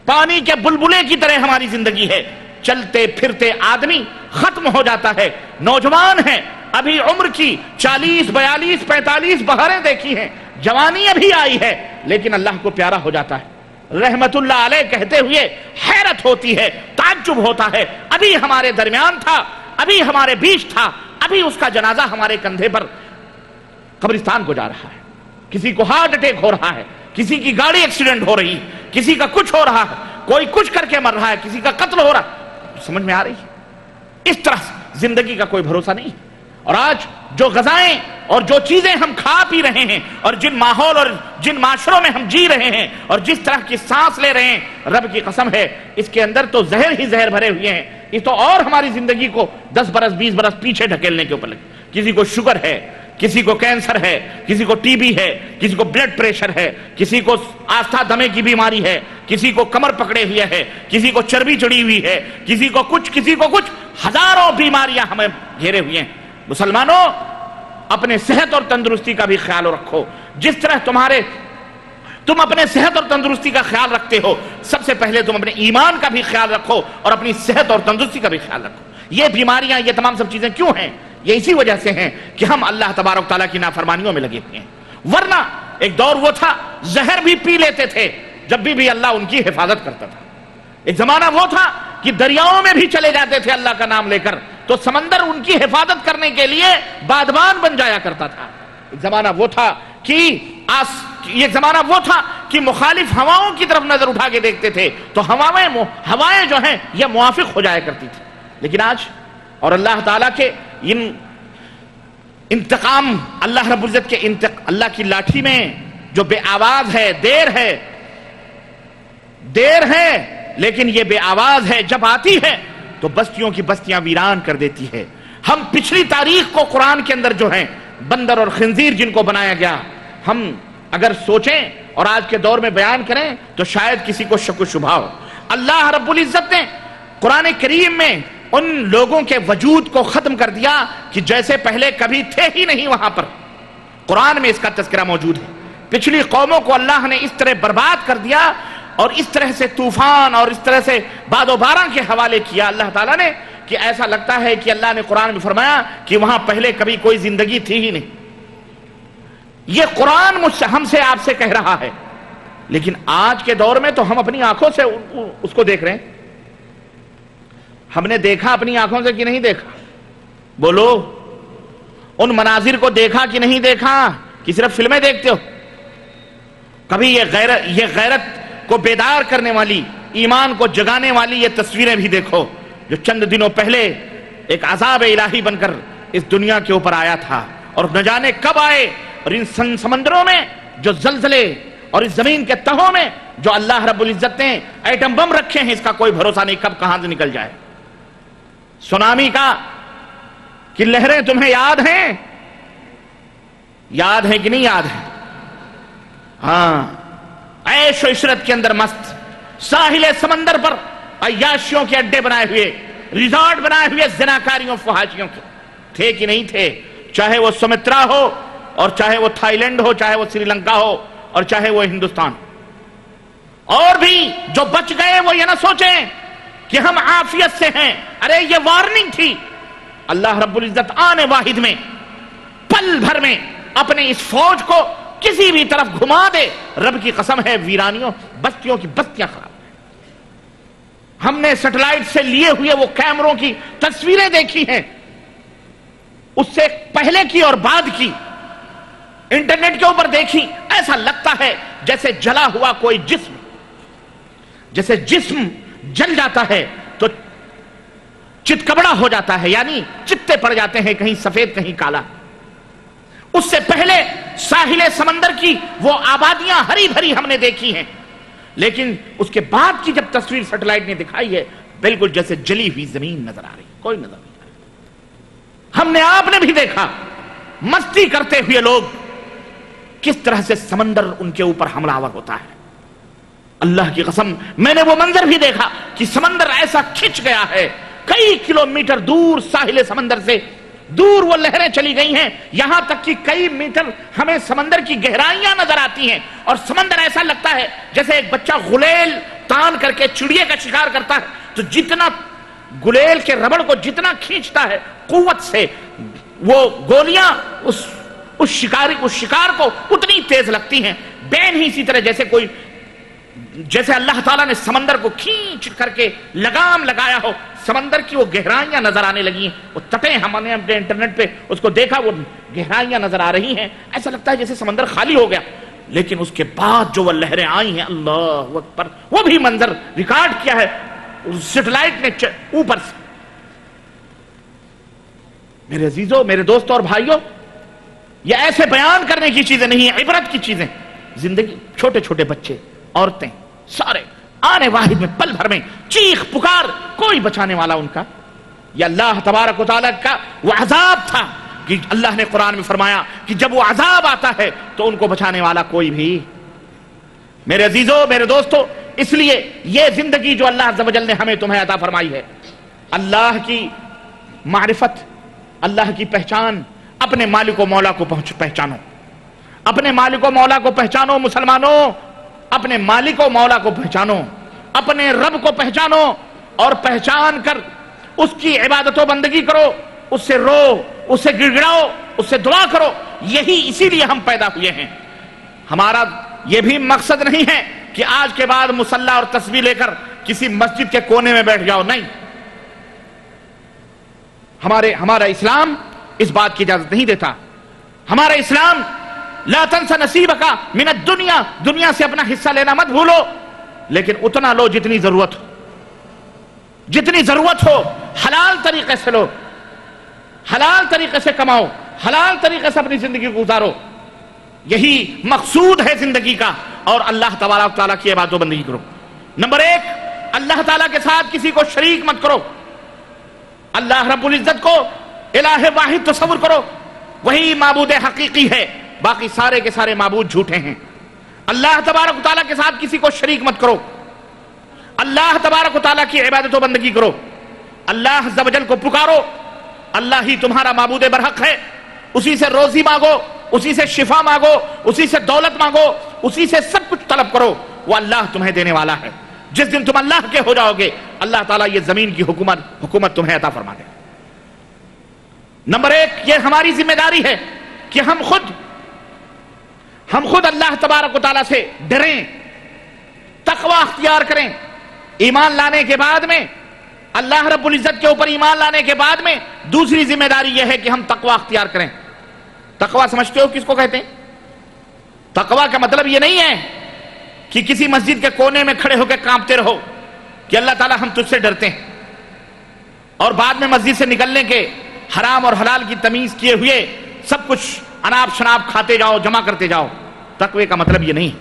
پانی کے بلبلے کی طرح ہماری زندگی ہے۔ چلتے پھرتے آدمی ختم ہو جاتا ہے۔ نوجوان ہے، ابھی عمر کی 40 42 45 بہاریں دیکھی ہیں، جوانی ابھی آئی ہے، لیکن اللہ کو پیارا ہو جاتا ہے۔ رحمت اللہ علیہ کہتے ہوئے حیرت ہوتی ہے، تعجب ہوتا ہے، ابھی ہمارے درمیان تھا، ابھی ہمارے بیچ تھا، ابھی اس کا جنازہ ہمارے کندھے پر قبرستان کو جا رہا ہے، کسی کو ہارٹ اٹیک ہو رہا ہے، کسی کی گاڑی ایکسیڈنٹ ہو رہی، کسی کا کچھ ہو رہا ہے، کوئی کچھ کر کے مر رہا ہے، کسی کا قتل ہو رہا، سمجھ میں آ رہی ہے؟ اس طرح زندگی کا کوئی بھروسہ نہیں۔ اور آج جو غذائیں اور جو چیزیں ہم کھا پی رہے ہیں اور جن ماحول اور جن معاشروں میں ہم جی رہے ہیں اور جس طرح کی سانس لے رہے ہیں، رب کی قسم ہے اس کے اندر تو زہر ہی زہر بھرے ہوئے ہیں۔ یہ تو اور ہماری زندگی کو 10 برس 20 برس پیچھے ڈھکیلنے کے اوپر لگے۔ کسی کو شوگر ہے، کسی کو کینسر ہے، کسی کو ٹی بی ہے، کسی کو بلڈ پریشر ہے، کسی کو آستھا دمے کی بیماری ہے، کسی کو کمر پکڑے ہوئے ہے، کسی کو چربی چڑھی ہوئی ہے، کسی کو کچھ، ہزاروں بیماریاں ہمیں گھیرے ہوئے ہیں۔ مسلمانوں، اپنے صحت اور تندرستی کا بھی خیال رکھو، جس طرح تم اپنے صحت اور تندرستی کا خیال رکھتے ہو، سب سے پہلے تم اپنے ایمان کا بھی خیال رکھو اور اپنی صحت اور تندرستی کا بھی خیال رکھو۔ یہ بیماریاں، یہ تمام سب چیزیں کیوں ہیں؟ یہ اسی وجہ سے ہیں کہ ہم اللہ تبارک تعالیٰ کی نافرمانیوں میں لگے ہوئے ہیں۔ ورنہ ایک دور وہ تھا زہر بھی پی لیتے تھے جب بھی اللہ ان کی حفاظت کرتا تھا۔ ایک زمانہ وہ تھا کہ دریاؤں میں بھی چلے جاتے تھے اللہ کا نام لے کر، تو سمندر ان کی حفاظت کرنے کے لیے بادبان بن جایا کرتا تھا۔ ایک زمانہ وہ تھا کہ مخالف ہواؤں کی طرف نظر اٹھا کے دیکھتے تھے تو ہوائیں جو ہیں یہ موافق ہو جایا کرتی تھی۔ لیکن آج اور اللہ تعالیٰ کے انتقام، اللہ رب العزت کے اللہ کی لاٹھی میں جو بے آواز ہے، دیر ہے لیکن یہ بے آواز ہے، جب آتی ہے تو بستیوں کی بستیاں ویران کر دیتی ہے، ہم پچھلی تاریخ کو قرآن کے اندر جو ہیں بندر اور خنزیر جن کو بنایا گیا، ہم اگر سوچیں اور آج کے دور میں بیان کریں تو شاید کسی کو شک و شبہ ہو۔ اللہ رب العزت نے قرآن کریم میں ان لوگوں کے وجود کو ختم کر دیا کہ جیسے پہلے کبھی تھے ہی نہیں وہاں پر۔ قرآن میں اس کا تذکرہ موجود ہے۔ پچھلی قوموں کو اللہ نے اس طرح برباد کر دیا اور اس طرح سے طوفان اور اس طرح سے باد و باران کے حوالے کیا اللہ تعالیٰ نے کہ ایسا لگتا ہے کہ اللہ نے قرآن میں فرمایا کہ وہاں پہلے کبھی کوئی زندگی تھی ہی نہیں۔ یہ قرآن مجھ سے ہم سے آپ سے کہہ رہا ہے، لیکن آج کے دور میں تو ہم اپنی آنکھوں سے اس کو دیکھ رہے ہیں۔ ہم نے دیکھا اپنی آنکھوں سے کہ نہیں دیکھا؟ بولو، ان مناظر کو دیکھا کہ نہیں دیکھا کہ صرف فلمیں دیکھتے ہو؟ کبھی یہ غیرت کو بیدار کرنے والی، ایمان کو جگانے والی یہ تصویریں بھی دیکھو جو چند دنوں پہلے ایک عذاب الہی بن کر اس دنیا کے اوپر آیا تھا، اور نہ جانے کب آئے، اور ان سمندروں میں جو زلزلے اور اس زمین کے تہوں میں جو اللہ رب العزت نے ایٹم بم رکھے ہیں، اس کا کوئی بھروسہ نہیں کب کہاں سے نکل جائے۔ سونامی کا کہ لہریں تمہیں یاد ہیں؟ یاد ہیں کہ نہیں یاد ہیں؟ ہاں، عیش و عشرت کے اندر مست، ساحل سمندر پر عیاشیوں کے اڈے بنائے ہوئے، ریزارٹ بنائے ہوئے زناکاریوں فحاشیوں کے، تھے کہ نہیں تھے؟ چاہے وہ سمترا ہو، اور چاہے وہ تھائی لینڈ ہو، چاہے وہ سری لنکا ہو، اور چاہے وہ ہندوستان۔ اور بھی جو بچ گئے وہ یہ نہ سوچیں کہ ہم عافیت سے ہیں، ارے یہ وارننگ تھی۔ اللہ رب العزت آنے واحد میں پل بھر میں اپنے اس فوج کو کسی بھی طرف گھما دے، رب کی قسم ہے ویرانیوں، بستیوں کی بستیاں خراب۔ ہم نے سیٹلائٹ سے لیے ہوئے وہ کیمروں کی تصویریں دیکھی ہیں، اس سے پہلے کی اور بعد کی، انٹرنیٹ کے اوپر دیکھی، ایسا لگتا ہے جیسے جلا ہوا کوئی جسم، جیسے جسم جل جاتا ہے تو چتکبڑا ہو جاتا ہے، یعنی چتے پڑ جاتے ہیں، کہیں سفید کہیں کالا۔ اس سے پہلے ساحل سمندر کی وہ آبادیاں ہری بھری ہم نے دیکھی ہیں، لیکن اس کے بعد کی جب تصویر سیٹلائٹ نے دکھائی ہے، بالکل جیسے جلی ہوئی زمین نظر آ رہی، کوئی نظر نہیں آ رہی۔ ہم نے آپ نے بھی دیکھا مستی کرتے ہوئے لوگ کس طرح سے سمندر ان کے اوپر حملہ آور ہوتا ہے۔ اللہ کی قسم میں نے وہ منظر بھی دیکھا کہ سمندر ایسا کھنچ گیا ہے، کئی کلومیٹر دور ساحل سمندر سے دور وہ لہریں چلی گئی ہیں، یہاں تک کہ کئی میٹر ہمیں سمندر کی گہرائیاں نظر آتی ہیں، اور سمندر ایسا لگتا ہے جیسے ایک بچہ غلیل تان کر کے چڑیے کا شکار کرتا ہے، تو جتنا گلیل کے ربڑ کو جتنا کھینچتا ہے قوت سے، وہ گولیاں اس شکار کو اتنی تیز لگتی ہیں۔ بین ہی اسی طرح جیسے اللہ تعالیٰ نے سمندر کو کھینچ کر کے لگام لگایا ہو، سمندر کی وہ گہرائیاں نظر آنے لگی ہیں، وہ تٹیں ہم نے اپنے انٹرنیٹ پہ اس کو دیکھا، وہ گہرائیاں نظر آ رہی ہیں، ایسا لگتا ہے جیسے سمندر خالی ہو گیا۔ لیکن اس کے بعد جو وہ لہریں آئی ہیں، اللہ اکبر، وہ بھی منظر ریکارڈ کیا ہے سیٹلائٹ نے اوپر سے۔ میرے عزیزوں، میرے دوستوں اور بھائیوں، یہ ایسے بیان کرنے کی چیزیں نہیں ہیں، عبرت کی چیزیں۔ زندگی، چھوٹے چھوٹے بچے، عورتیں، سارے آنے واحد میں پل بھر میں چیخ پکار، کوئی بچانے والا ان کا۔ یہ اللہ تبارک و تعالیٰ کا وہ عذاب تھا کہ اللہ نے قرآن میں فرمایا کہ جب وہ عذاب آتا ہے تو ان کو بچانے والا کوئی بھی۔ میرے عزیزوں، میرے دوستوں، اس لیے یہ زندگی جو اللہ عز و جل نے ہمیں تمہیں عطا فرمائی ہے، اللہ کی معرفت، اللہ کی پہچان، اپنے مالک و مولا کو پہچانو، اپنے مالک و مولا کو پہچانو مسلمانوں، اپنے مالک و مولا کو پہچانو، اپنے رب کو پہچانو، اور پہچان کر اس کی عبادت و بندگی کرو، اس سے رو، اس سے گڑ گڑاؤ، اس سے دعا کرو۔ یہی اسی لیے ہم پیدا ہوئے ہیں۔ ہمارا یہ بھی مقصد نہیں ہے کہ آج کے بعد مصلی اور تسبیح لے کر کسی مسجد کے کونے میں بیٹھ جاؤ، نہیں۔ ہمارا اسلام اس بات کی اجازت نہیں دیتا۔ ہمارا اسلام لا تنس نصیبک من الدنیا، دنیا سے اپنا حصہ لینا مت بھولو، لیکن اتنا لو جتنی ضرورت ہو، جتنی ضرورت ہو، حلال طریقے سے لو، حلال طریقے سے کماؤ، حلال طریقے سے اپنی زندگی کو گزارو۔ یہی مقصود ہے زندگی کا، اور اللہ تبارک تعالیٰ کی عبادت و بندگی کرو۔ نمبر 1، اللہ تعالیٰ کے ساتھ کسی کو شریک مت کرو۔ اللہ رب العزت کو الہ واحد تصور کرو، وہی معبود حقیقی ہے، باقی سارے کے سارے معبود جھوٹے ہیں۔ اللہ تبارک و تعالیٰ کے ساتھ کسی کو شریک مت کرو، اللہ تبارک و تعالیٰ کی عبادت و بندگی کرو، اللہ عز و جل کو پکارو، اللہ ہی تمہارا معبود برحق ہے، اسی سے روزی مانگو، اسی سے شفا مانگو، اسی سے دولت مانگو، اسی سے سب کچھ طلب کرو، وہ اللہ تمہیں دینے والا ہے۔ جس دن تم اللہ کے ہو جاؤ گے، اللہ تعالیٰ یہ زمین کی حکومت تمہیں عطا فرما دے۔ نمبر ایک، یہ ہماری ذمہ داری ہے کہ ہم خود اللہ تبارک و تعالیٰ سے ڈریں، تقوی اختیار کریں۔ ایمان لانے کے بعد میں، اللہ رب العزت کے اوپر ایمان لانے کے بعد میں دوسری ذمہ داری یہ ہے کہ ہم تقوی اختیار کریں۔ تقوی سمجھتے ہو کس کو کہتے ہیں؟ تقوی کا مطلب یہ نہیں ہے کہ کسی مسجد کے کونے میں کھڑے ہو کے کانپتے رہو کہ اللہ تعالیٰ ہم تجھ سے ڈرتے ہیں، اور بعد میں مسجد سے نکلنے کے حرام اور حلال کی تمیز کیے ہوئے سب کچھ اناب شناب کھاتے جاؤ، جمع کرتے جاؤ۔ تقوی کا مطلب یہ نہیں۔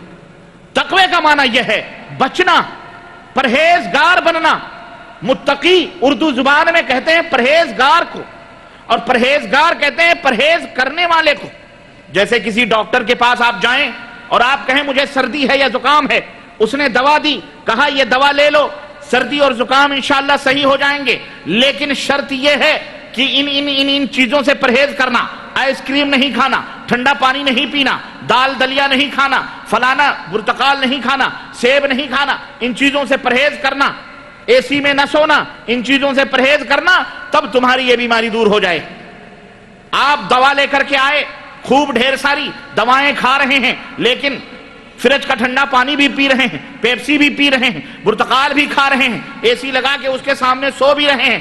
تقوی کا معنی یہ ہے بچنا، پرہیزگار بننا۔ متقی اردو زبان میں کہتے ہیں پرہیزگار کو، اور پرہیزگار کہتے ہیں پرہیز کرنے والے کو۔ جیسے کسی ڈاکٹر کے پاس آپ جائیں اور آپ کہیں مجھے سردی ہے یا زکام ہے، اس نے دوا دی، کہا یہ دوا لے لو، سردی اور زکام انشاءاللہ صحیح ہو جائیں گے، لیکن شرط یہ ہے کہ ان چیزوں سے پرہیز کرنا۔ آئس کریم نہیں کھانا، ٹھنڈا پانی نہیں پینا، دال دلیا نہیں کھانا، فلانا برتقال نہیں کھانا، سیب نہیں کھانا، ان چیزوں سے پرہیز کرنا، اے سی میں نہ سونا، ان چیزوں سے پرہیز کرنا، تب تمہاری یہ بیماری دور ہو جائے۔ آپ دوا لے کر کے آئے، خوب ڈھیر ساری دوائیں کھا رہے ہیں، لیکن فریج کا ٹھنڈا پانی بھی پی رہے ہیں، پیپسی بھی پی رہے ہیں، برتقال بھی کھا رہے ہیں، اے سی لگا کے اس کے سامنے سو بھی رہے ہیں۔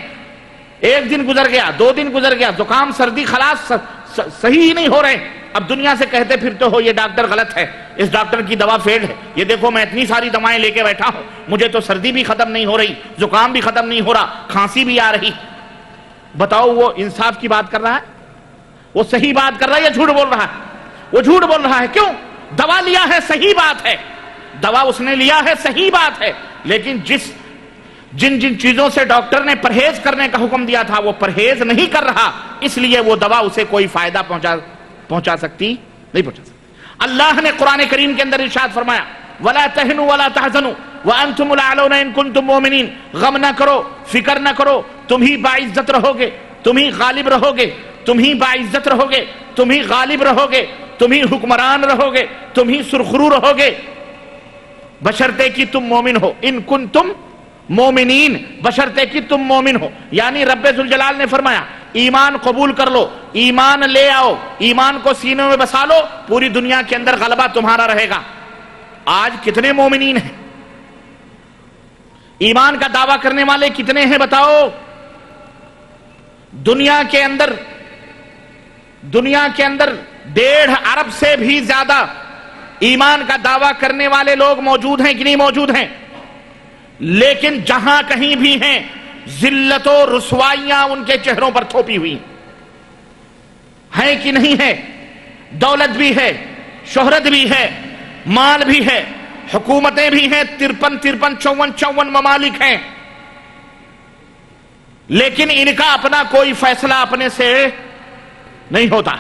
ایک دن گزر گیا، 2 دن گزر گیا، زکام سردی خلاص صحیح ہی نہیں ہو رہے، اب دنیا سے کہتے پھرتے ہو یہ ڈاکٹر غلط ہے، اس ڈاکٹر کی دوا فیل ہے، یہ دیکھو میں اتنی ساری دوائیں لے کے بیٹھا ہوں، مجھے تو سردی بھی ختم نہیں ہو رہی، زکام بھی ختم نہیں ہو رہا، کھانسی بھی آ رہی۔ بتاؤ وہ انصاف کی بات کر رہا ہے؟ وہ صحیح بات کر رہا ہے یا جھوٹ بول رہا ہے؟ وہ جھوٹ بول رہا ہے۔ کیوں؟ دوا لیا ہے، صحیح بات ہے، دوا اس نے لیا ہے، صحیح بات ہے، لیکن جن چیزوں سے ڈاکٹر نے پرہیز کرنے کا حکم دیا تھا وہ پرہیز نہیں کر رہا، اس لیے وہ دوا اسے کوئی فائدہ پہنچا سکتی نہیں پہنچا سکتی۔ اللہ نے قرآن کریم کے اندر ارشاد فرمایا وَلَا تَهِنُوا وَلَا تَحْزَنُوا وَأَنْتُمُ الْأَعْلَوْنَ إِن كُنتُم مُؤْمِنِينَ۔ غم نہ کرو، فکر نہ کرو، تم ہی باعزت رہو گے، تم ہی غالب رہو گے، تم ہی باعزت رہو گے، تم ہی غالب رہو گے، تم ہی حکمران رہو گے، تم ہی سرخرو رہو گے، بشرطے کہ تم مومن ہو۔ ان کنتم مومنین، بشرطے کہ تم مومن ہو، یعنی رب ذوالجلال نے فرمایا ایمان قبول کر لو، ایمان لے آؤ، ایمان کو سینوں میں بسا لو، پوری دنیا کے اندر غلبہ تمہارا رہے گا۔ آج کتنے مومنین ہیں؟ ایمان کا دعویٰ کرنے والے کتنے ہیں بتاؤ؟ دنیا کے اندر 1.5 ارب سے بھی زیادہ ایمان کا دعویٰ کرنے والے لوگ موجود ہیں کہ نہیں موجود ہیں؟ لیکن جہاں کہیں بھی ہیں ذلت و رسوائیاں ان کے چہروں پر تھوپی ہوئی ہیں کہ نہیں ہے؟ دولت بھی ہے، شہرت بھی ہے، مال بھی ہے، حکومتیں بھی ہیں، 53 54 ممالک ہیں، لیکن ان کا اپنا کوئی فیصلہ اپنے سے نہیں ہوتا۔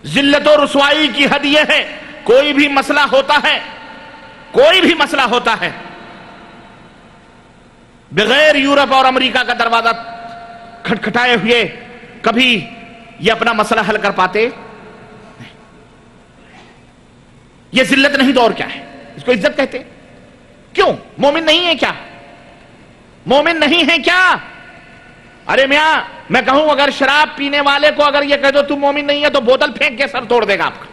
ذلت و رسوائی کی حد یہ ہے کوئی بھی مسئلہ ہوتا ہے بغیر یورپ اور امریکہ کا دروازہ کھٹکھٹائے ہوئے کبھی یہ اپنا مسئلہ حل کر پاتے نہیں۔ یہ ذلت نہیں تو اور کیا ہے؟ اس کو عزت کہتے ہیں۔ کیوں؟ مومن نہیں ہے کیا؟ مومن نہیں ہے کیا؟ ارے میاں میں کہوں اگر شراب پینے والے کو اگر یہ کہہ دو تم مومن نہیں ہے تو بوتل پھینک کے سر توڑ دے گا آپ کا۔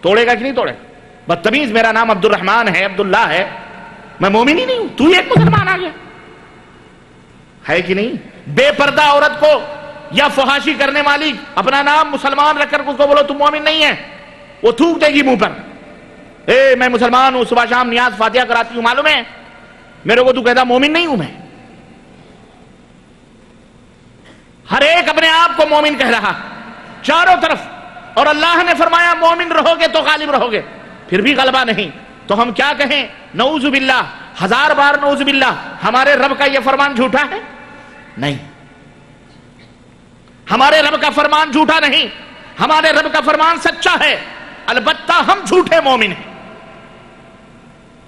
توڑے گا کہ نہیں توڑے گا؟ بدتمیز، میرا نام عبد الرحمن ہے، عبداللہ ہے، میں مومن ہی نہیں ہوں، تو ایک مسلمان آ گیا ہے کہ نہیں؟ بے پردہ عورت کو یا فحاشی کرنے والی اپنا نام مسلمان رکھ کر اس کو بولو تم مومن نہیں ہے، وہ تھوک دے گی منہ پر، اے میں مسلمان ہوں، صبح شام نیاز فاتحہ کراتی ہوں، معلوم ہے میرے کو تو کہتا مومن نہیں ہوں میں۔ ہر ایک اپنے آپ کو مومن کہہ رہا چاروں طرف، اور اللہ نے فرمایا مومن رہو گے تو غالب رہو گے، پھر بھی غلبہ نہیں تو ہم کیا کہیں؟ نعوذ باللہ، 1000 بار نعوذ باللہ۔ ہمارے رب کا یہ فرمان جھوٹا ہے؟ نہیں۔ ہمارے رب کا فرمان جھوٹا نہیں، ہمارے رب کا فرمان سچا ہے، البتہ ہم جھوٹے مومن ہیں۔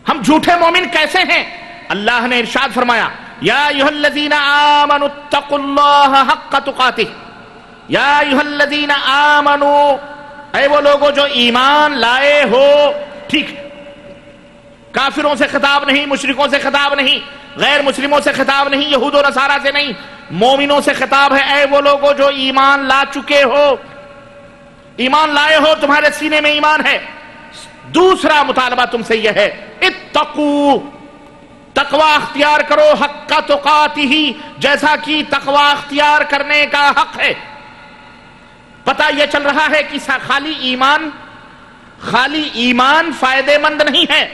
ہم جھوٹے مومن کیسے ہیں؟ اللہ نے ارشاد فرمایا یا ایھا الذین آمنوا اتقوا اللہ حق تقاتہ، یا ایھا الذین آمنوا، اے وہ لوگوں جو ایمان لائے ہو۔ ٹھیک، کافروں سے خطاب نہیں، مشرکوں سے خطاب نہیں، غیر مسلموں سے خطاب نہیں، یہود و نصارہ سے نہیں، مومنوں سے خطاب ہے۔ اے وہ لوگوں جو ایمان لا چکے ہو، ایمان لائے ہو، تمہارے سینے میں ایمان ہے۔ دوسرا مطالبہ تم سے یہ ہے اتقوا، تقوی اختیار کرو، حق تقاتہ، جیسا کہ تقوی اختیار کرنے کا حق ہے۔ پتہ یہ چل رہا ہے کہ خالی ایمان فائدے مند نہیں ہے،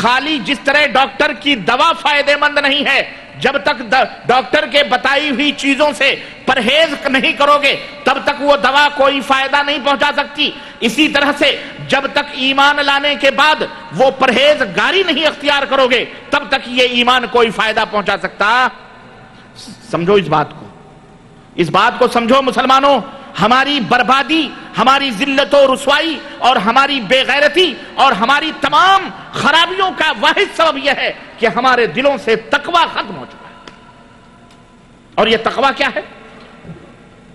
خالی جس طرح ڈاکٹر کی دوا فائدے مند نہیں ہے، جب تک ڈاکٹر کے بتائی ہوئی چیزوں سے پرہیز نہیں کرو گے تب تک وہ دوا کوئی فائدہ نہیں پہنچا سکتی۔ اسی طرح سے جب تک ایمان لانے کے بعد وہ پرہیزگاری نہیں اختیار کرو گے تب تک یہ ایمان کوئی فائدہ پہنچا سکتا۔ سمجھو اس بات کو سمجھو مسلمانوں، ہماری بربادی، ہماری ذلت و رسوائی اور ہماری بے غیرتی اور ہماری تمام خرابیوں کا واحد سبب یہ ہے کہ ہمارے دلوں سے تقوی ختم ہو چکا ہے۔ اور یہ تقوی کیا ہے؟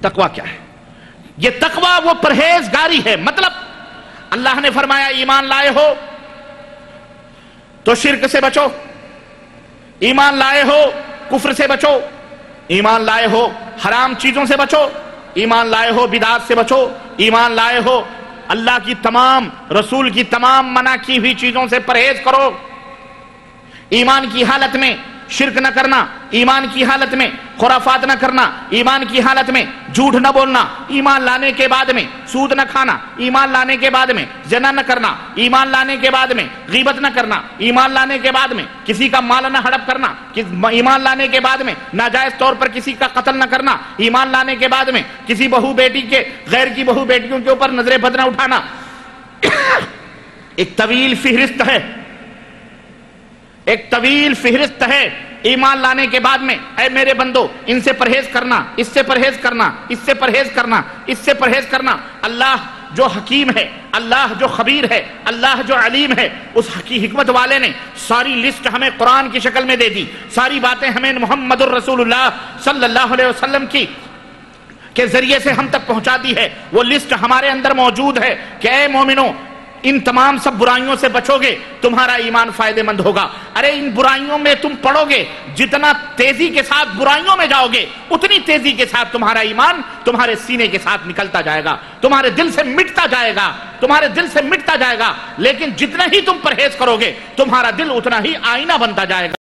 تقوی کیا ہے؟ یہ تقوی وہ پرہیزگاری ہے۔ مطلب اللہ نے فرمایا ایمان لائے ہو تو شرک سے بچو، ایمان لائے ہو کفر سے بچو، ایمان لائے ہو حرام چیزوں سے بچو، ایمان لائے ہو بدعات سے بچو، ایمان لائے ہو اللہ کی تمام، رسول کی تمام منع کی ہوئی چیزوں سے پرہیز کرو۔ ایمان کی حالت میں شرک نہ کرنا، ایمان کی حالت میں خرافات نہ کرنا، ایمان کی حالت میں جھوٹ نہ بولنا، ایمان لانے کے بعد میں سود نہ کھانا، ایمان لانے کے بعد میں زنا نہ کرنا، ایمان لانے کے بعد میں غیبت نہ کرنا، ایمان لانے کے بعد میں کسی کا مال نہ ہڑپ کرنا، ایمان لانے کے بعد میں ناجائز طور پر کسی کا قتل نہ کرنا، ایمان لانے کے بعد میں کسی بہو بیٹی کے، غیر کی بہو بیٹیوں کے اوپر نظر بد نہ اٹھانا۔ ایک طویل فہرست ہے، ایک طویل فہرست ہے ایمان لانے کے بعد میں۔ اے میرے بندو، ان سے پرہیز کرنا، اس سے پرہیز کرنا، اس سے پرہیز کرنا، اس سے پرہیز کرنا۔ اللہ جو حکیم ہے، اللہ جو خبیر ہے، اللہ جو علیم ہے، اس کی حکمت والے نے ساری لسٹ ہمیں قرآن کی شکل میں دے دی، ساری باتیں ہمیں محمد الرسول اللہ صلی اللہ علیہ وسلم کے ذریعے سے ہم تک پہنچا دی ہے۔ وہ لسٹ ہمارے اندر موجود ہے کہ اے مومنوں، ان تمام سب برائیوں سے بچو گے تمہارا ایمان فائدے مند ہوگا۔ ارے ان برائیوں میں تم پڑو گے، جتنا تیزی کے ساتھ برائیوں میں جاؤ گے اتنی تیزی کے ساتھ تمہارا ایمان تمہارے سینے کے ساتھ نکلتا جائے گا، تمہارے دل سے مٹتا جائے گا، تمہارے دل سے مٹتا جائے گا۔ لیکن جتنا ہی تم پرہیز کرو گے تمہارا دل اتنا ہی آئینہ بنتا جائے گا۔